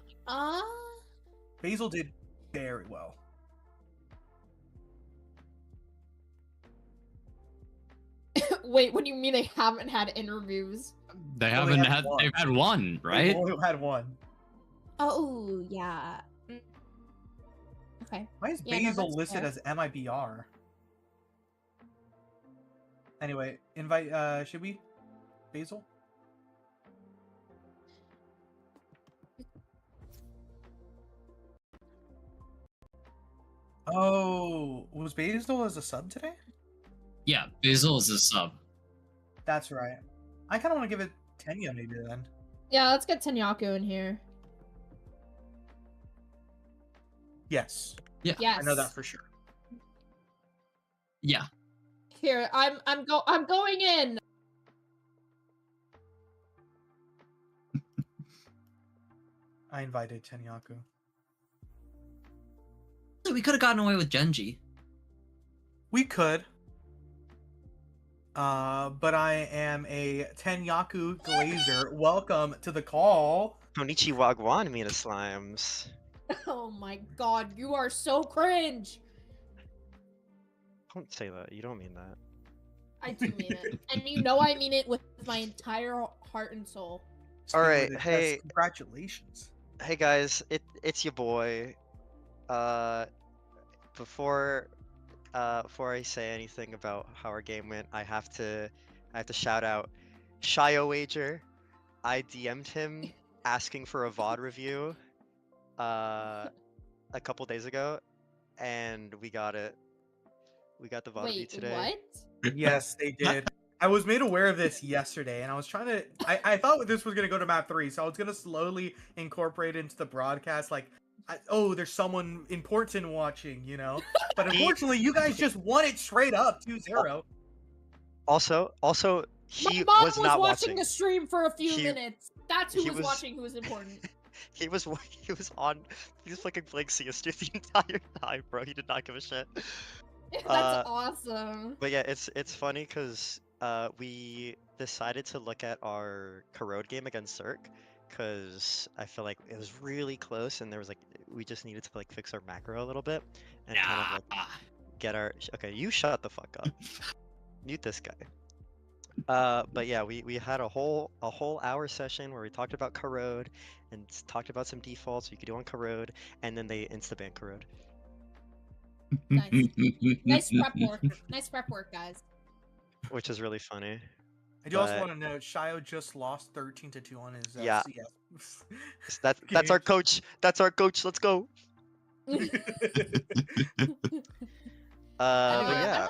A: Basil did very well.
C: Wait, what do you mean they haven't had interviews?
G: They
A: Well, they
G: haven't
A: have
G: had.
A: one.
G: They've had one, right?
A: They only had one.
C: Oh, yeah. Okay.
A: Why is
C: Yeah, no,
A: Basil
C: that's
A: listed
C: fair.
A: as MIBR? Anyway, invite. Should we? Basil? Oh, was Basil as a sub today?
G: Yeah, Basil is a sub.
A: That's right. I kind of want to give it Tenya maybe then.
C: Yeah, let's get Tenyaku in here.
A: Yes,
G: Yeah.
C: Yes.
A: I know that for sure.
G: Yeah.
C: Here, I'm going in.
A: I invited Tenyaku.
G: So we could have gotten away with Genji.
A: We could. But I am a Tenyaku Glazer. Welcome to the call.
H: Konnichiwa Guan, Mina Slimes.
C: Oh my god, you are so cringe.
H: Don't say that. You don't mean that.
C: I do mean it. And you know I mean it with my entire heart and soul.
H: Alright,
A: Yes,
H: hey.
A: congratulations.
H: Hey guys, it's your boy. Before I say anything about how our game went, I have to shout out Shio Wager. I DM'd him asking for a VOD review a couple days ago, and we got it. We got the VOD review
C: Wait,
H: today.
C: what?
A: Yes, they did. I was made aware of this yesterday, and I was trying to. I thought this was gonna go to map 3, so I was gonna slowly incorporate it into the broadcast. Like, oh, there's someone important watching, you know. But unfortunately, you guys just won it straight up 2-0.
H: Also, he
C: My mom
H: was not
C: watching the stream for a few
H: He-
C: minutes. That's who
H: he
C: was
H: was-
C: watching who was important.
H: he was fucking playing CS2 the entire time, bro. He did not give a shit.
C: That's awesome.
H: But yeah, it's funny because we decided to look at our Corrode game against Cirque because I feel like it was really close and there was like we just needed to like fix our macro a little bit and kind of like get our okay. You shut the fuck up. Mute this guy. But yeah, we had a whole hour session where we talked about Corrode and talked about some defaults you could do on Corrode, and then they insta-ban Corrode.
C: Nice. Nice prep work. Nice prep work, guys.
H: Which is really funny.
A: I do also
H: But-
A: want to note, Shio just lost 13-2 on his
H: Yeah.
A: CS.
H: That's our coach. That's our coach. Let's go.
C: Anyway,
H: But yeah,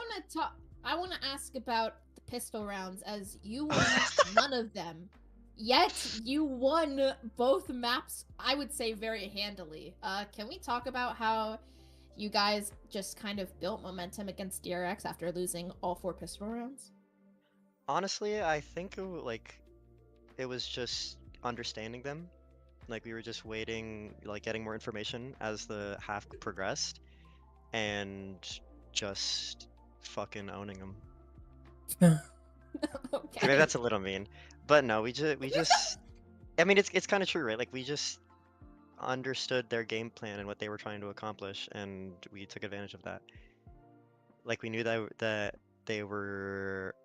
C: I want to ask about the pistol rounds, as you won none of them. Yet you won both maps, I would say, very handily. Can we talk about how you guys just kind of built momentum against DRX after losing all 4 pistol rounds?
H: honestly, I think it was just understanding them. Like we were just waiting, like getting more information as the half progressed, and just fucking owning them.
C: Okay.
H: Maybe that's a little mean, but no, we just. I mean, it's kind of true, right? Like we just understood their game plan and what they were trying to accomplish, and we took advantage of that. Like we knew that they were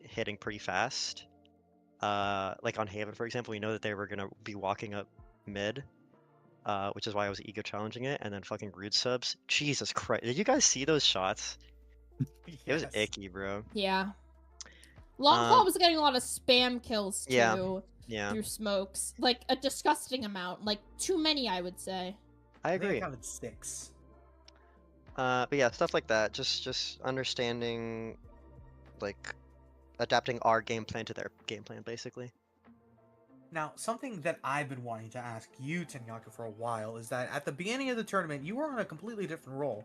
H: hitting pretty fast. Like on Haven, for example, we know that they were gonna be walking up mid, which is why I was ego challenging it, and then fucking rude subs. Jesus Christ, did you guys see those shots? It was
A: Yes.
H: icky, bro.
C: Yeah. Longclaw
H: Um,
C: was getting a lot of spam kills too.
H: Yeah,
C: Through smokes. Like a disgusting amount. Like too many, I would say.
H: I
A: I think I
H: agree.
A: counted 6.
H: But yeah, stuff like that. Just understanding, like, adapting our game plan to their game plan, basically.
A: Now, something that I've been wanting to ask you, Tenyaku, for a while is that at the beginning of the tournament, you were on a completely different role.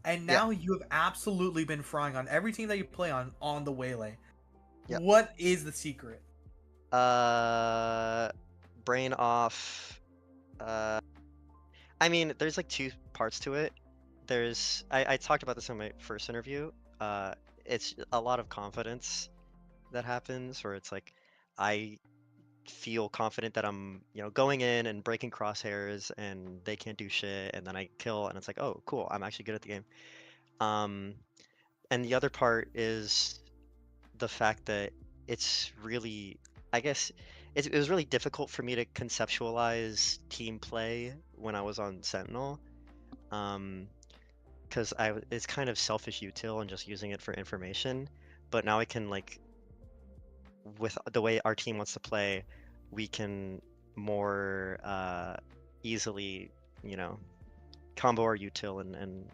A: And now you have absolutely been frying on every team that you play on the Waylay.
H: Yep.
A: What is the secret?
H: Brain off. I mean, there's like 2 parts to it. I talked about this in my first interview. It's a lot of confidence that happens where it's like I feel confident that I'm, going in and breaking crosshairs and they can't do shit, and then I kill and it's like, oh, cool, I'm actually good at the game. And the other part is the fact that it's really, I guess, it was really difficult for me to conceptualize team play when I was on Sentinel. because it's kind of selfish util and just using it for information. But now I can like, with the way our team wants to play, we can more easily, you know, combo our util and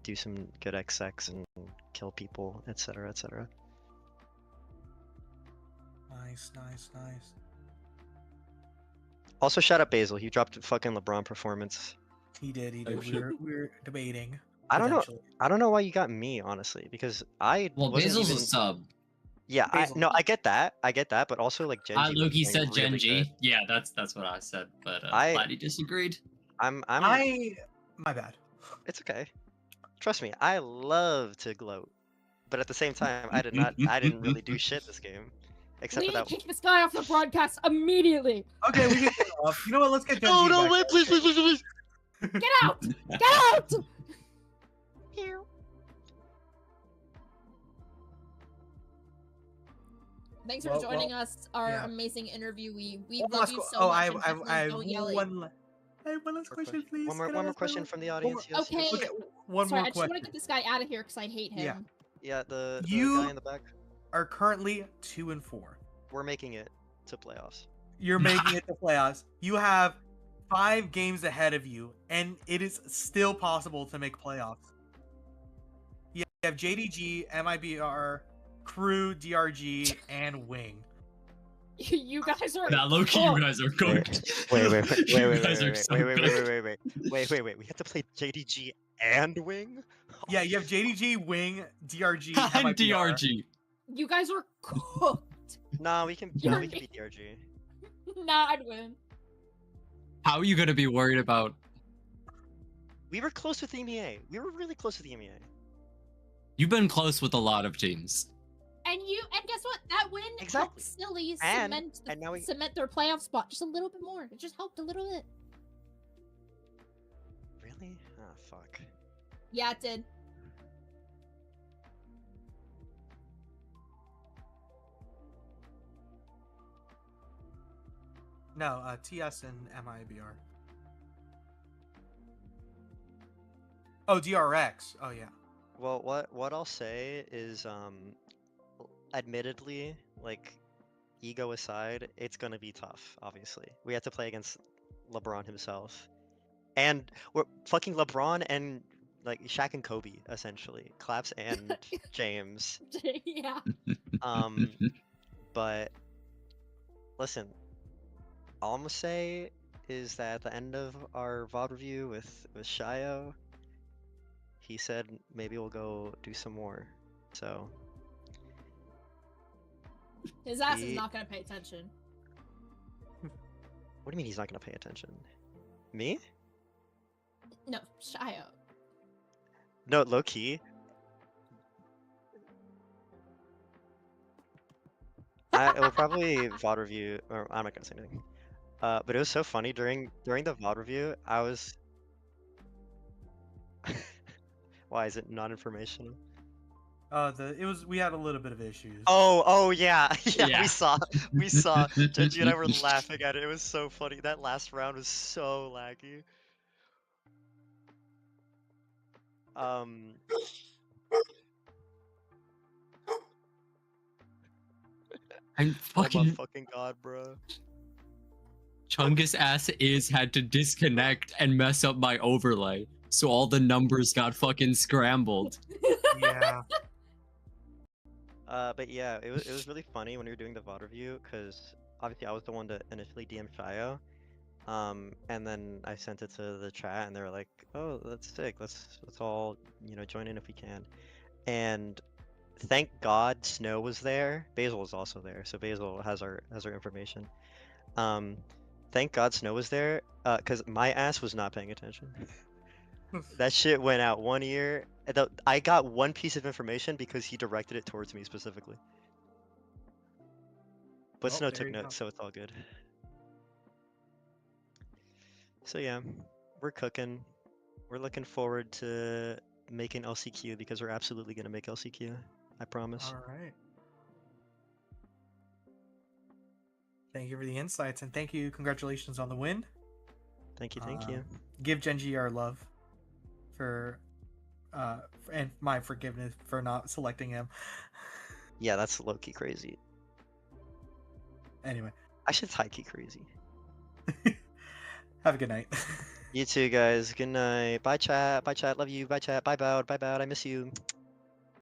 H: do some good XX and kill people, etc., etc.
A: Nice, nice, nice.
H: Also, shout out Basil. He dropped a fucking LeBron performance.
A: He did. He
E: Oh,
A: did. We were debating.
H: I don't know.
A: Potentially.
H: I don't know why you got me, honestly, because I
G: Well,
H: wasn't
G: Basil's
H: even.
G: a sub.
H: Yeah,
A: Basil.
H: no, I get that. I get that, but also like Genji was
G: Loki
H: playing
G: said
H: really
G: Genji.
H: good.
G: Yeah, that's what I said, but
H: I-
G: Platy disagreed.
A: My bad.
H: It's okay. Trust me, I love to gloat, but at the same time, I didn't really do shit this game, except
C: We
H: for
C: need
H: that.
C: to kick this guy off the broadcast immediately.
A: Okay, we can get off. You know what? Let's get Genji
H: No, no,
A: back
H: wait,
A: there.
H: please, please, please, please.
C: Get out! Get out! Thanks for
A: Well,
C: joining us, our
A: yeah.
C: amazing interviewee. We
A: One
C: love
A: last
C: you
A: que-
C: so
A: oh,
C: much.
A: I
C: and definitely
A: have
C: don't yell at
A: one. I have one last question, please.
H: One more
A: Can I ask
H: question
A: one-
H: from the
A: one
H: audience.
A: more-
H: Yes,
C: Okay.
H: yes.
A: Okay, one
C: Sorry,
A: more
C: I just want to
A: question.
C: get this guy out of here because I hate him.
A: Yeah.
H: Yeah, the
A: You-
H: guy in the back.
A: Are currently 2-4.
H: We're making it to playoffs.
A: You're making it to playoffs. You have 5 games ahead of you, and it is still possible to make playoffs. You have JDG, MIBR, Crew, DRG, and Wing.
C: You guys are.
G: Nah, Loki, you guys are cooked.
H: Wait,
G: You guys are so cooked.
H: wait. We have to play JDG and Wing.
A: Yeah, you have JDG, Wing, DRG,
G: And
A: MIBR.
G: DRG.
C: You guys are cooked.
H: Nah, we can
C: You're
H: beat DRG.
C: Nah, I'd win.
G: How are you gonna be worried about?
H: We were close with EMEA. We were really close with EMEA.
G: You've been close with a lot of teams.
C: And guess what? That win
H: Exactly.
C: helped Silly
H: And now we-
C: cement their playoff spot just a little bit more. It just helped a little bit.
H: Really? Ah, fuck.
C: Yeah, it did.
A: No, TS and MIBR. Oh, DRX. Oh, yeah.
H: Well, what I'll say is, admittedly, like, ego aside, it's gonna be tough. Obviously, we have to play against LeBron himself, and we're fucking LeBron and like Shaq and Kobe essentially, Claps and James.
C: Yeah.
H: But listen, all I'm gonna say is that at the end of our VOD review with Shio, he said maybe we'll go do some more. So
C: His ass is
H: He-
C: not gonna pay attention.
H: what do you mean he's not gonna pay attention? Me?
C: No, Shio.
H: No, low key. It will probably VOD review, or I'm not gonna say anything. But it was so funny during the VOD review. I was. Why is it not informational?
A: We had a little bit of issues.
H: Oh yeah, yeah.
G: Yeah.
H: We saw. Genji and I were laughing at it. It was so funny. That last round was so laggy.
G: I'm
H: Oh my
G: fucking
H: fucking god, bro.
G: Chungus ass had to disconnect and mess up my overlay, so all the numbers got fucking scrambled.
A: Yeah.
H: But yeah, it was really funny when we were doing the VOD review, because obviously I was the one to initially DM Shio. And then I sent it to the chat and they were like, oh, that's sick. Let's all, join in if we can. And thank God Snow was there. Basil was also there, so Basil has our information. Thank God Snow was there, because my ass was not paying attention. That shit went out one ear. I got one piece of information because he directed it towards me specifically. But
A: Well,
H: Snow
A: there
H: took
A: you go.
H: notes, so it's all good. So yeah, we're cooking. We're looking forward to making LCQ because we're absolutely gonna make LCQ. I promise.
A: All right. Thank you for the insights, and thank you. Congratulations on the win.
H: Thank you, thank you.
A: Give Genji our love. for and my forgiveness for not selecting him.
H: Yeah, that's low-key crazy.
A: Anyway,
H: Actually, it's high-key crazy.
A: have a good night.
H: You too, guys. Good night. Bye, chat. Bye, chat. Love you. Bye, chat. Bye, Boud. Bye, Boud. I miss you.